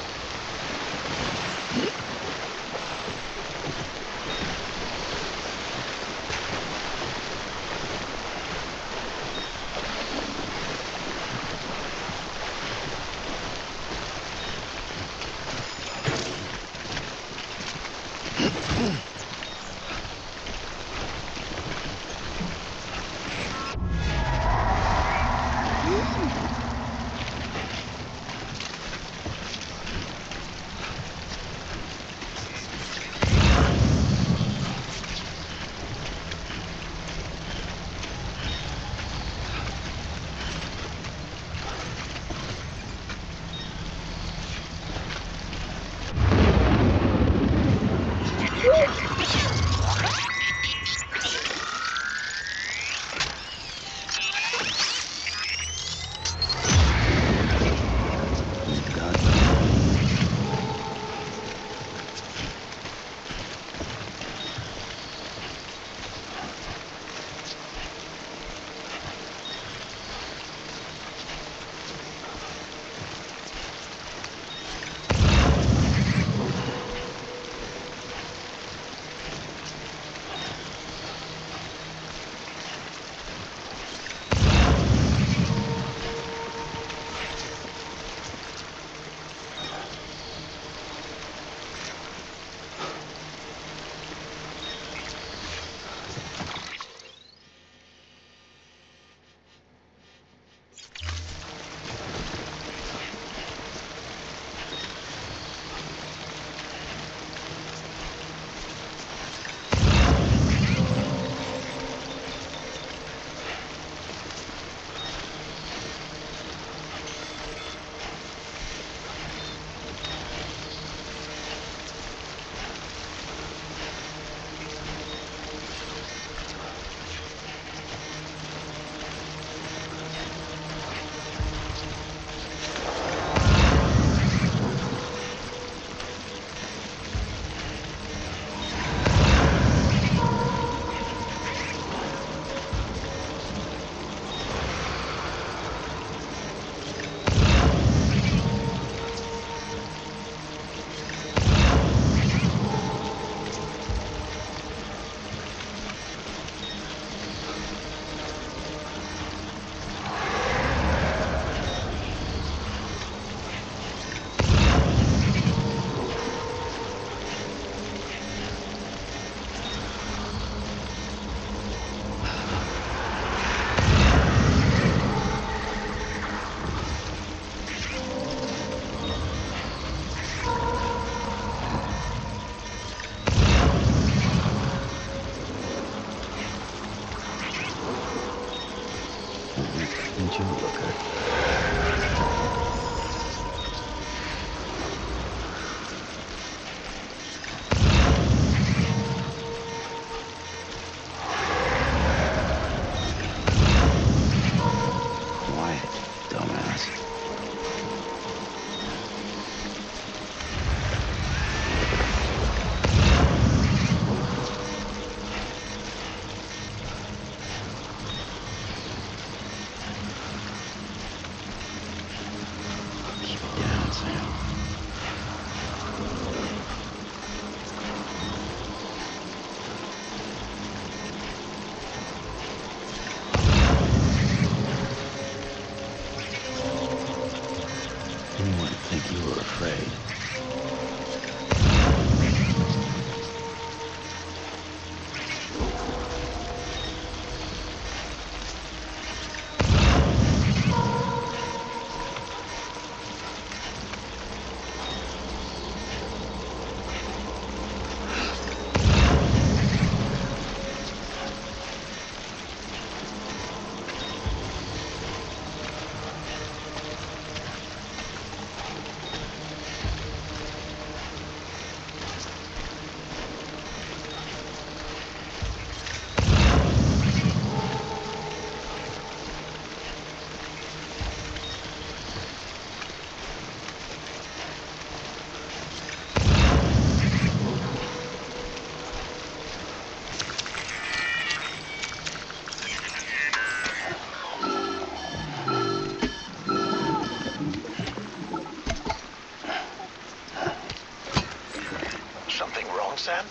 wrong, Sam?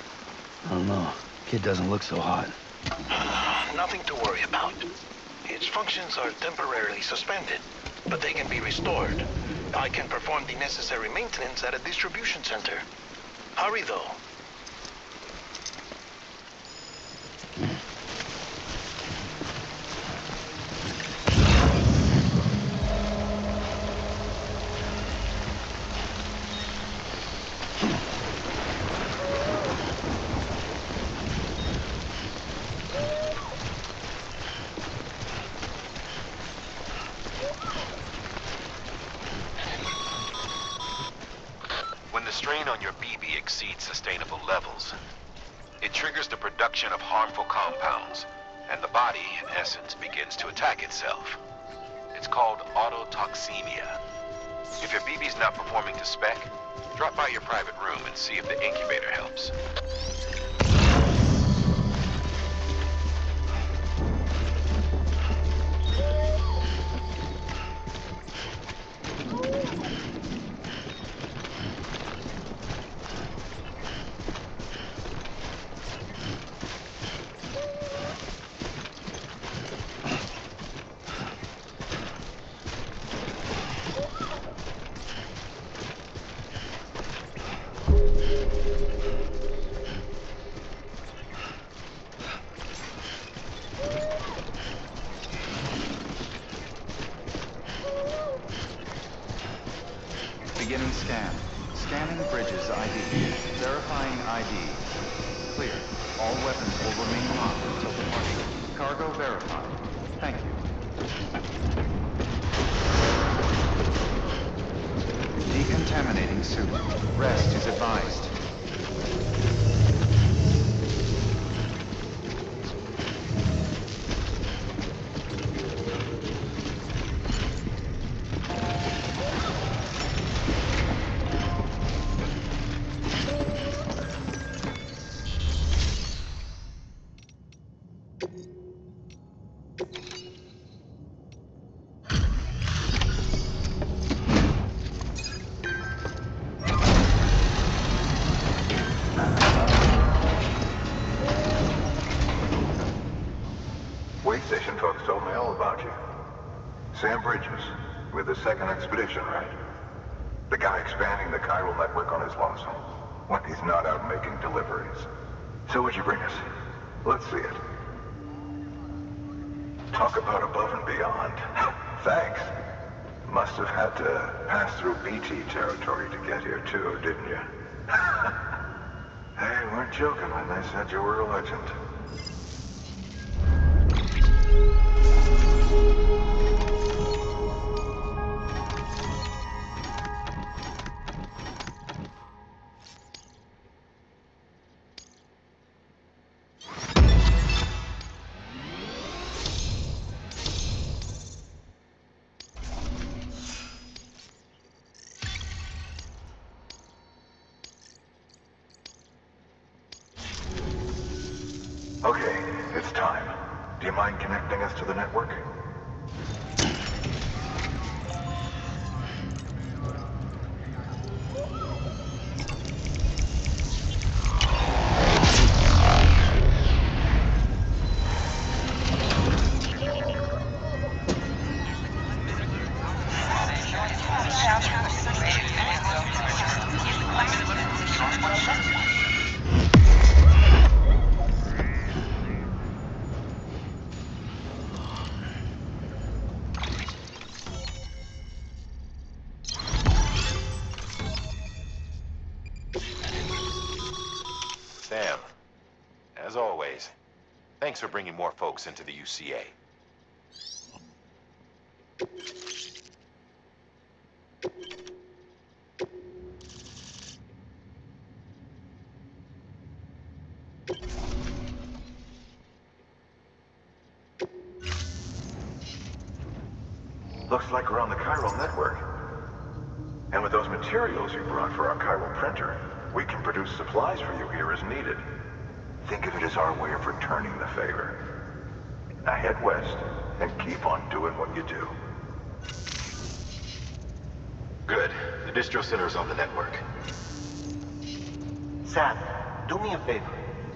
I don't know. Kid doesn't look so hot. Nothing to worry about. Its functions are temporarily suspended, but they can be restored. I can perform the necessary maintenance at a distribution center. Hurry, though. When the strain on your BB exceeds sustainable levels, it triggers the production of harmful compounds, and the body, in essence, begins to attack itself. It's called autotoxemia. If your BB's not performing to spec, drop by your private room and see if the incubator helps. Beginning scan. Scanning bridges ID. Verifying ID. Clear. All weapons will remain locked until departure. Cargo verified. Thank you. Decontaminating suit. Rest is advised. Way station folks told me all about you. Sam Bridges, with the second expedition, right? The guy expanding the chiral network on his lonesome, when he's not out making deliveries. So what'd you bring us? Let's see it. Talk about above and beyond. Thanks. Must have had to pass through BT territory to get here too, didn't you? They weren't joking when they said you were a legend. Okay, it's time. Do you mind connecting us to the network? Sam, as always, thanks for bringing more folks into the UCA. Looks like we're on the chiral network. And with those materials you brought for our chiral printer, we can produce supplies for you here as needed. Think of it as our way of returning the favor. Now head west and keep on doing what you do. Good. The distro center is on the network. Sam, do me a favor.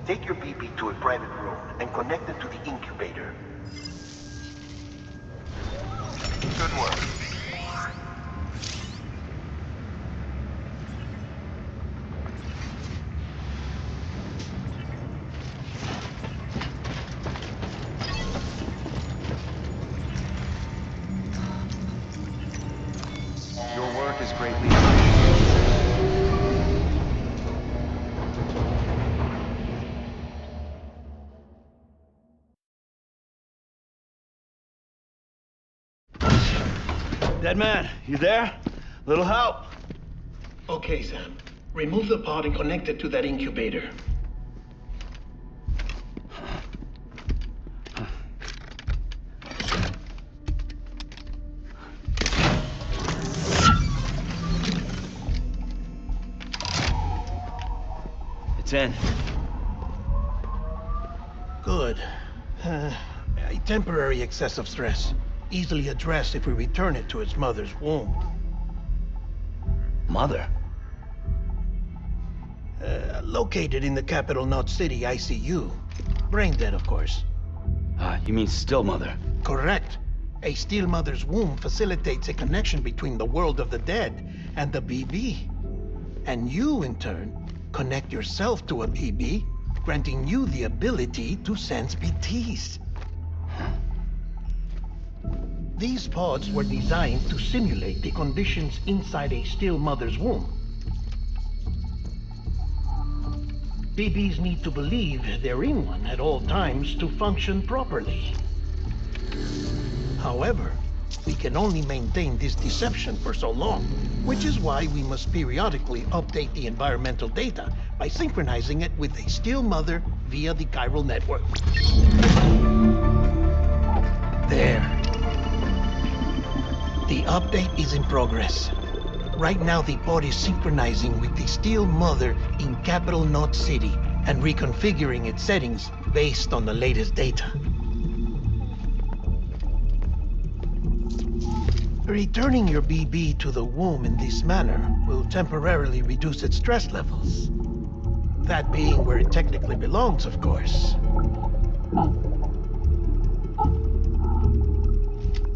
Take your BB to a private room and connect it to the incubator. Good work. Your work is greatly appreciated. Dead man, you there? Little help? Okay, Sam. Remove the pod and connect it to that incubator. It's in. Good. A temporary excess of stress. Easily addressed if we return it to its mother's womb. Mother? Located in the capital Knot City ICU. Brain dead, of course. You mean still mother? Correct. A still mother's womb facilitates a connection between the world of the dead and the BB. And you, in turn, connect yourself to a BB, granting you the ability to sense BTs. These pods were designed to simulate the conditions inside a still mother's womb. BBs need to believe they're in one at all times to function properly. However, we can only maintain this deception for so long, which is why we must periodically update the environmental data by synchronizing it with a still mother via the chiral network. There. The update is in progress. Right now, the pod is synchronizing with the still mother in capital Knot City and reconfiguring its settings based on the latest data. Returning your BB to the womb in this manner will temporarily reduce its stress levels. That being where it technically belongs, of course.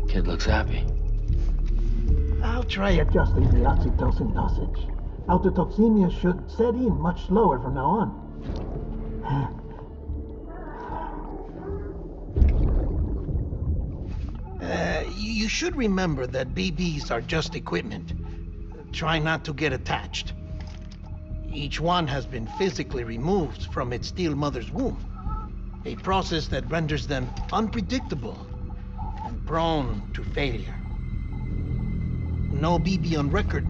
Kid looks happy. I'll try adjusting the oxytocin dosage. Autotoxemia should set in much slower from now on. You should remember that BBs are just equipment. Try not to get attached. Each one has been physically removed from its still mother's womb. A process that renders them unpredictable and prone to failure. No BB on record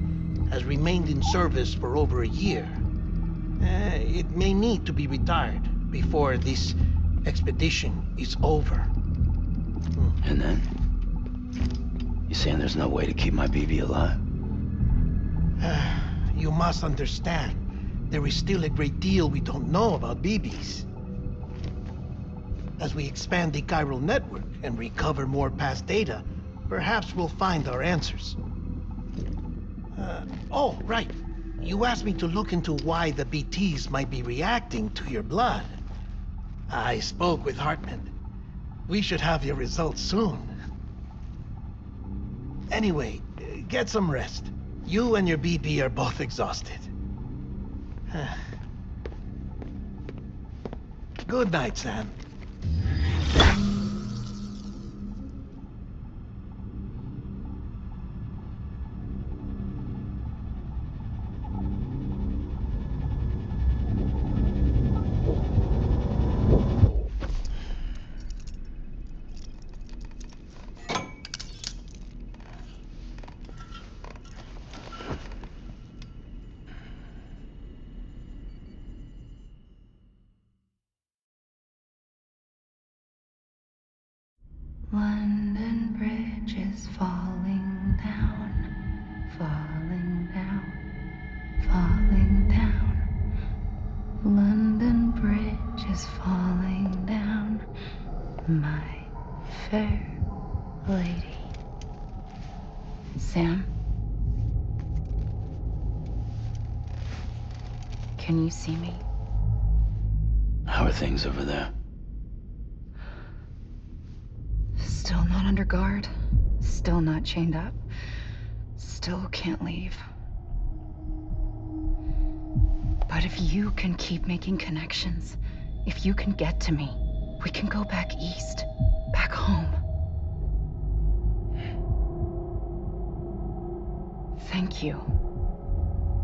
has remained in service for over a year. It may need to be retired before this expedition is over. And then? You saying there's no way to keep my BB alive? You must understand, there is still a great deal we don't know about BBs. As we expand the chiral network and recover more past data, perhaps we'll find our answers. Oh, right. You asked me to look into why the BTs might be reacting to your blood. I spoke with Hartman. We should have your results soon. Anyway, get some rest. You and your BB are both exhausted. Good night, Sam. London Bridge is falling down, falling down, falling down. London Bridge is falling down, my fair lady. Sam? Can you see me? How are things over there? Still not under guard. Still not chained up. Still can't leave. But if you can keep making connections, if you can get to me, we can go back east, back home. Thank you.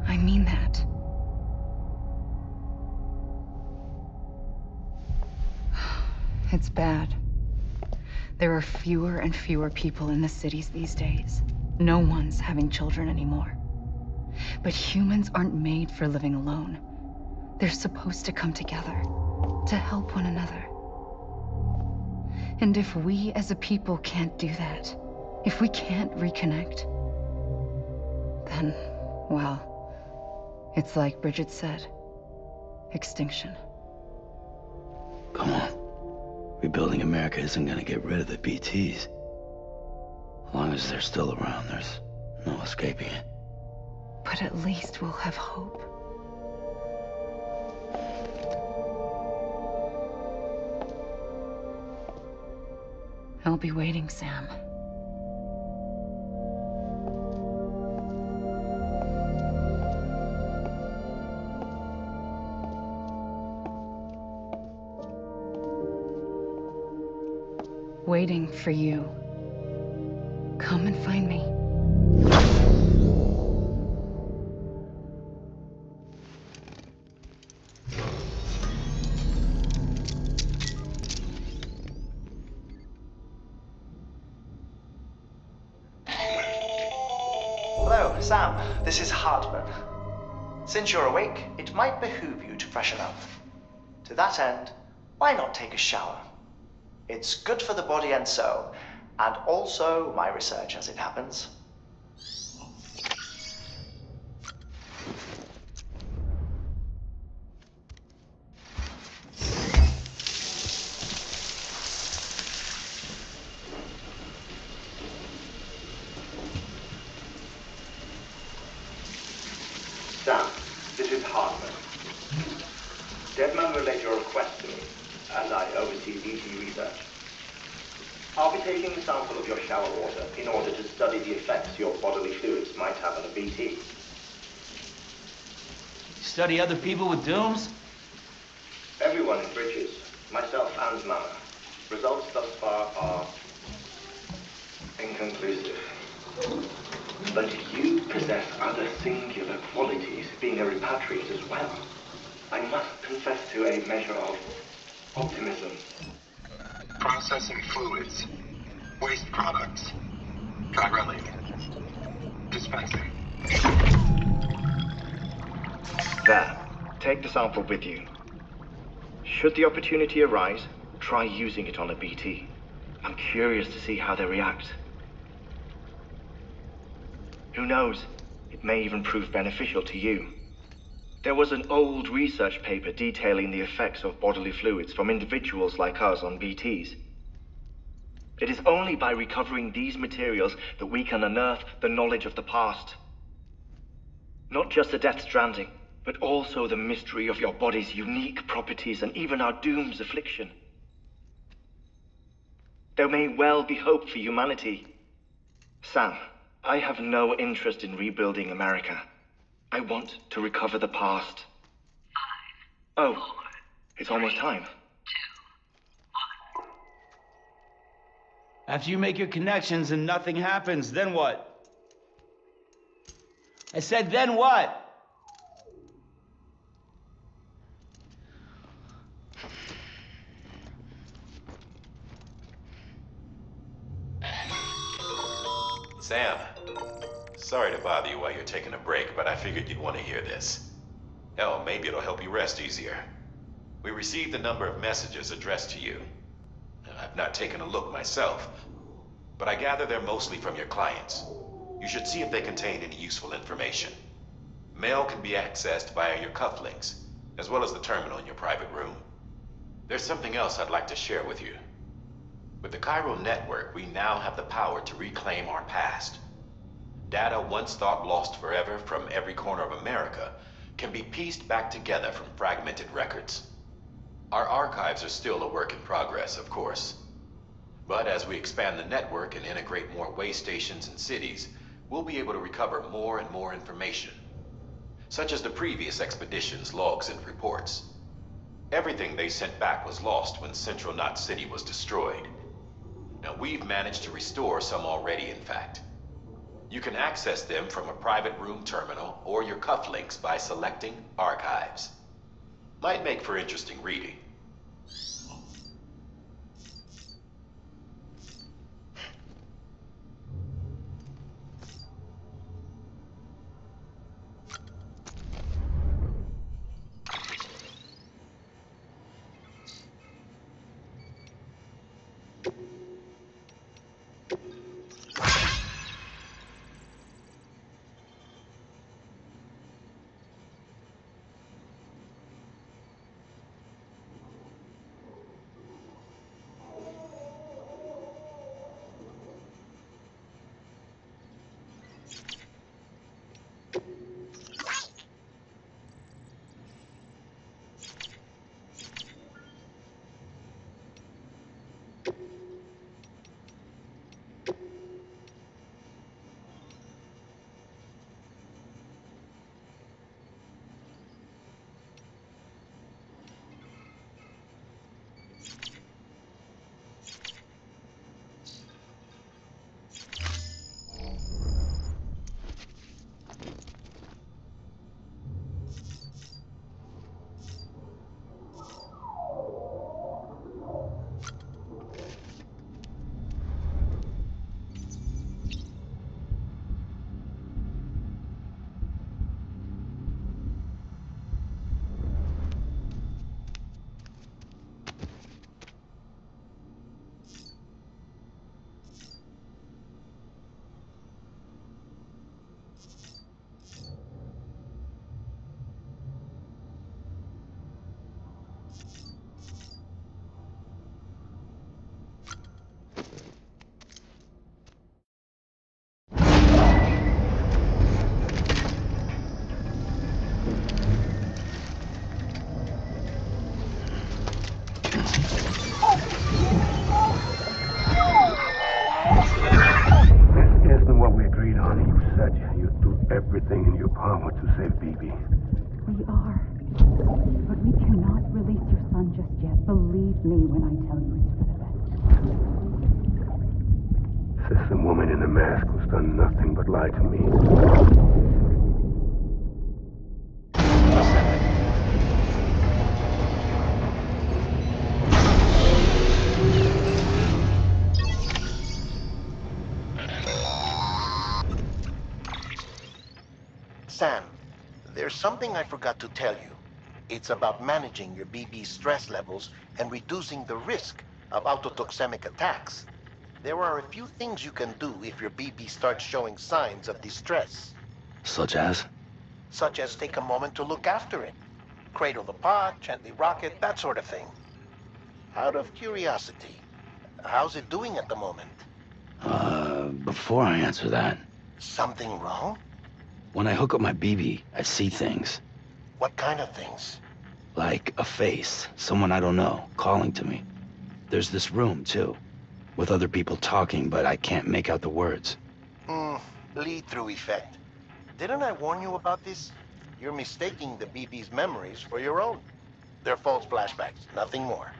I mean that. It's bad. There are fewer and fewer people in the cities these days. No one's having children anymore. But humans aren't made for living alone. They're supposed to come together, to help one another. And if we as a people can't do that, if we can't reconnect, then, well, it's like Bridget said, extinction. Come on. Rebuilding America isn't gonna get rid of the BTs. As long as they're still around, there's no escaping it. But at least we'll have hope. I'll be waiting, Sam. Waiting for you. Come and find me. Hello, Sam. This is Hartman. Since you're awake, it might behoove you to freshen up. To that end, why not take a shower? It's good for the body and soul, and also my research as it happens. Sam, this is Hartman. Deadman relayed your request to me, as I oversee BT research. I'll be taking a sample of your shower water in order to study the effects your bodily fluids might have on a BT. Study other people with dooms? Everyone in Bridges, myself and Mama. Results thus far are inconclusive. But you possess other singular qualities, being a repatriate as well. I must confess to a measure of optimism. Processing fluids. Waste products. Chirelli. Dispensing. There. Take the sample with you. Should the opportunity arise, try using it on a BT. I'm curious to see how they react. Who knows? It may even prove beneficial to you. There was an old research paper detailing the effects of bodily fluids from individuals like us on BTs. It is only by recovering these materials that we can unearth the knowledge of the past. Not just the Death Stranding, but also the mystery of your body's unique properties and even our doom's affliction. There may well be hope for humanity. Sam, I have no interest in rebuilding America. I want to recover the past. 5, 4, it's almost time. After you make your connections and nothing happens, then what? I said, then what? Sam, sorry to bother you while you're taking a break, but I figured you'd want to hear this. Hell, maybe it'll help you rest easier. We received a number of messages addressed to you. I've not taken a look myself, but I gather they're mostly from your clients. You should see if they contain any useful information. Mail can be accessed via your cufflinks, as well as the terminal in your private room. There's something else I'd like to share with you. With the Chiral network, we now have the power to reclaim our past. Data once thought lost forever from every corner of America can be pieced back together from fragmented records. Our archives are still a work in progress, of course. But as we expand the network and integrate more way stations and cities, we'll be able to recover more and more information, such as the previous expedition's logs and reports. Everything they sent back was lost when Central Knot City was destroyed. Now, we've managed to restore some already, in fact. You can access them from a private room terminal or your cufflinks by selecting Archives. Might make for interesting reading. Isn't what we agreed on? You said you'd do everything in your power to save BB. We are. But we cannot release your son just yet. Believe me when I tell you it's for the best. System woman in a mask who's done nothing but lie to me. Sam, there's something I forgot to tell you. It's about managing your BB stress levels and reducing the risk of autotoxemic attacks. There are a few things you can do if your BB starts showing signs of distress. Such as? Such as take a moment to look after it. Cradle the pod, gently rock it, that sort of thing. Out of curiosity, how's it doing at the moment? Before I answer that, Something wrong? when I hook up my BB, I see things. What kind of things? Like a face, someone I don't know, calling to me. There's this room, too, with other people talking, but I can't make out the words. Lead-through effect. Didn't I warn you about this? You're mistaking the BB's memories for your own. They're false flashbacks, nothing more.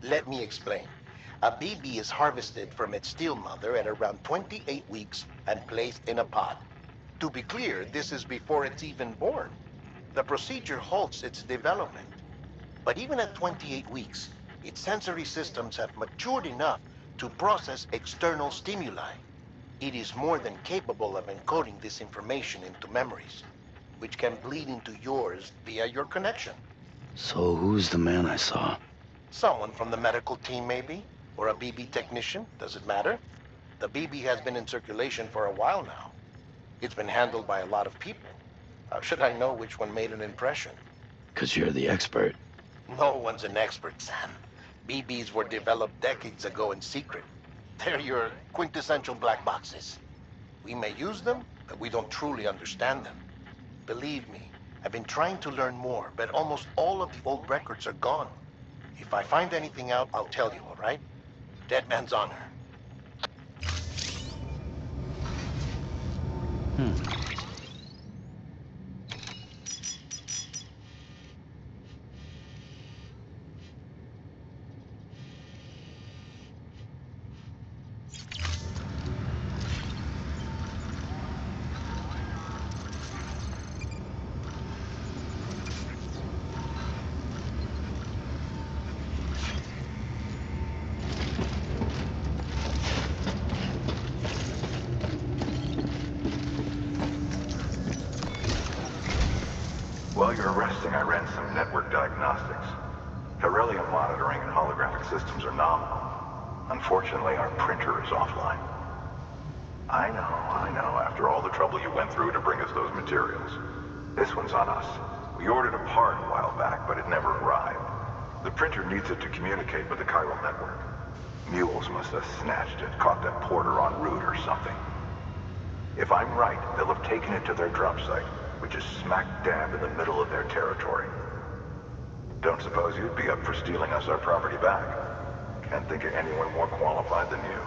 Let me explain. A BB is harvested from its steel mother at around 28 weeks and placed in a pod. To be clear, this is before it's even born. The procedure halts its development. But even at 28 weeks, its sensory systems have matured enough to process external stimuli. It is more than capable of encoding this information into memories, which can bleed into yours via your connection. So who's the man I saw? Someone from the medical team, maybe? Or a BB technician? Does it matter? The BB has been in circulation for a while now. It's been handled by a lot of people. How should I know which one made an impression? 'Cause you're the expert. No one's an expert, Sam. BBs were developed decades ago in secret. They're your quintessential black boxes. We may use them, but we don't truly understand them. Believe me, I've been trying to learn more, but almost all of the old records are gone. If I find anything out, I'll tell you, all right? Dead man's honor. While you're resting, I ran some network diagnostics. Beryllium monitoring and holographic systems are nominal. Unfortunately, our printer is offline. I know, after all the trouble you went through to bring us those materials. This one's on us. We ordered a part a while back, but it never arrived. The printer needs it to communicate with the chiral network. Mules must have snatched it, caught that porter en route or something. If I'm right, they'll have taken it to their drop site, which is smack dab in the middle of their territory. Don't suppose you'd be up for stealing us our property back? Can't think of anyone more qualified than you.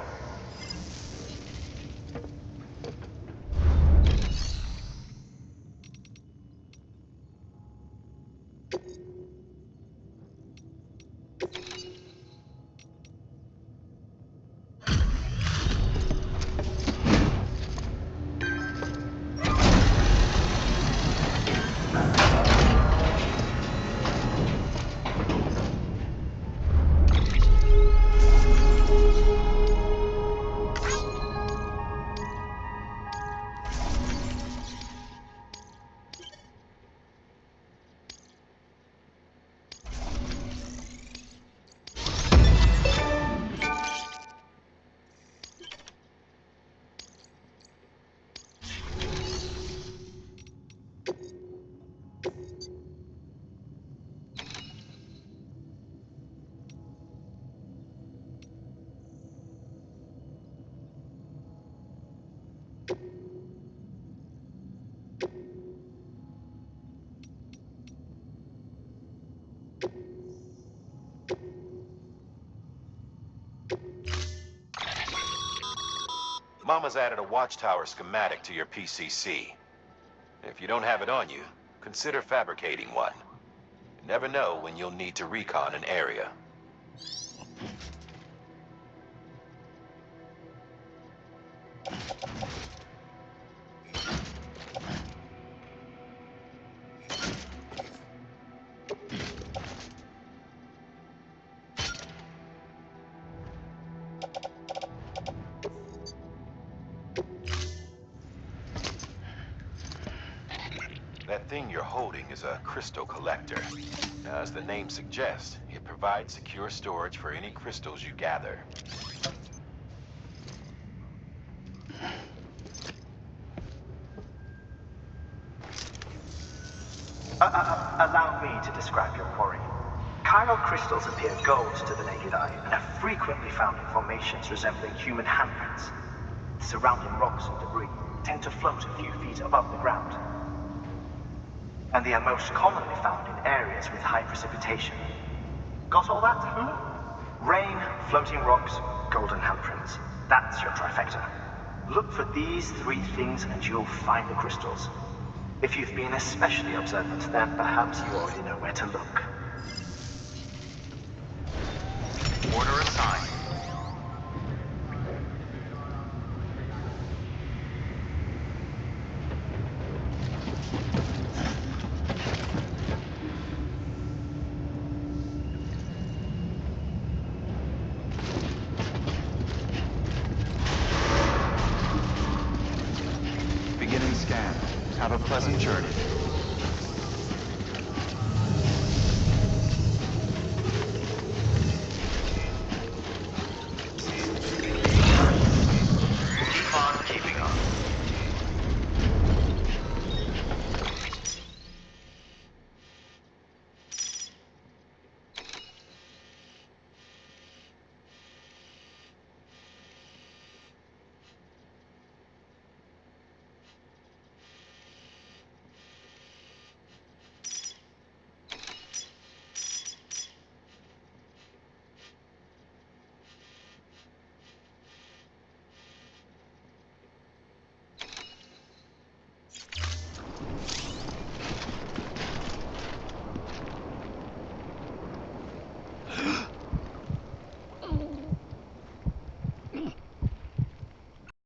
Mama's added a watchtower schematic to your PCC. If you don't have it on you, consider fabricating one. You never know when you'll need to recon an area. That thing you're holding is a crystal collector. Now, as the name suggests, it provides secure storage for any crystals you gather. Allow me to describe your quarry. Chiral crystals appear gold to the naked eye and are frequently found in formations resembling human handprints. Surrounding rocks and debris tend to float a few feet above the ground. And they are most commonly found in areas with high precipitation. Got all that? Rain, floating rocks, golden handprints. That's your trifecta. Look for these three things and you'll find the crystals. If you've been especially observant, then perhaps you already know where to look. Order assigned. Beginning scan. Have a pleasant journey.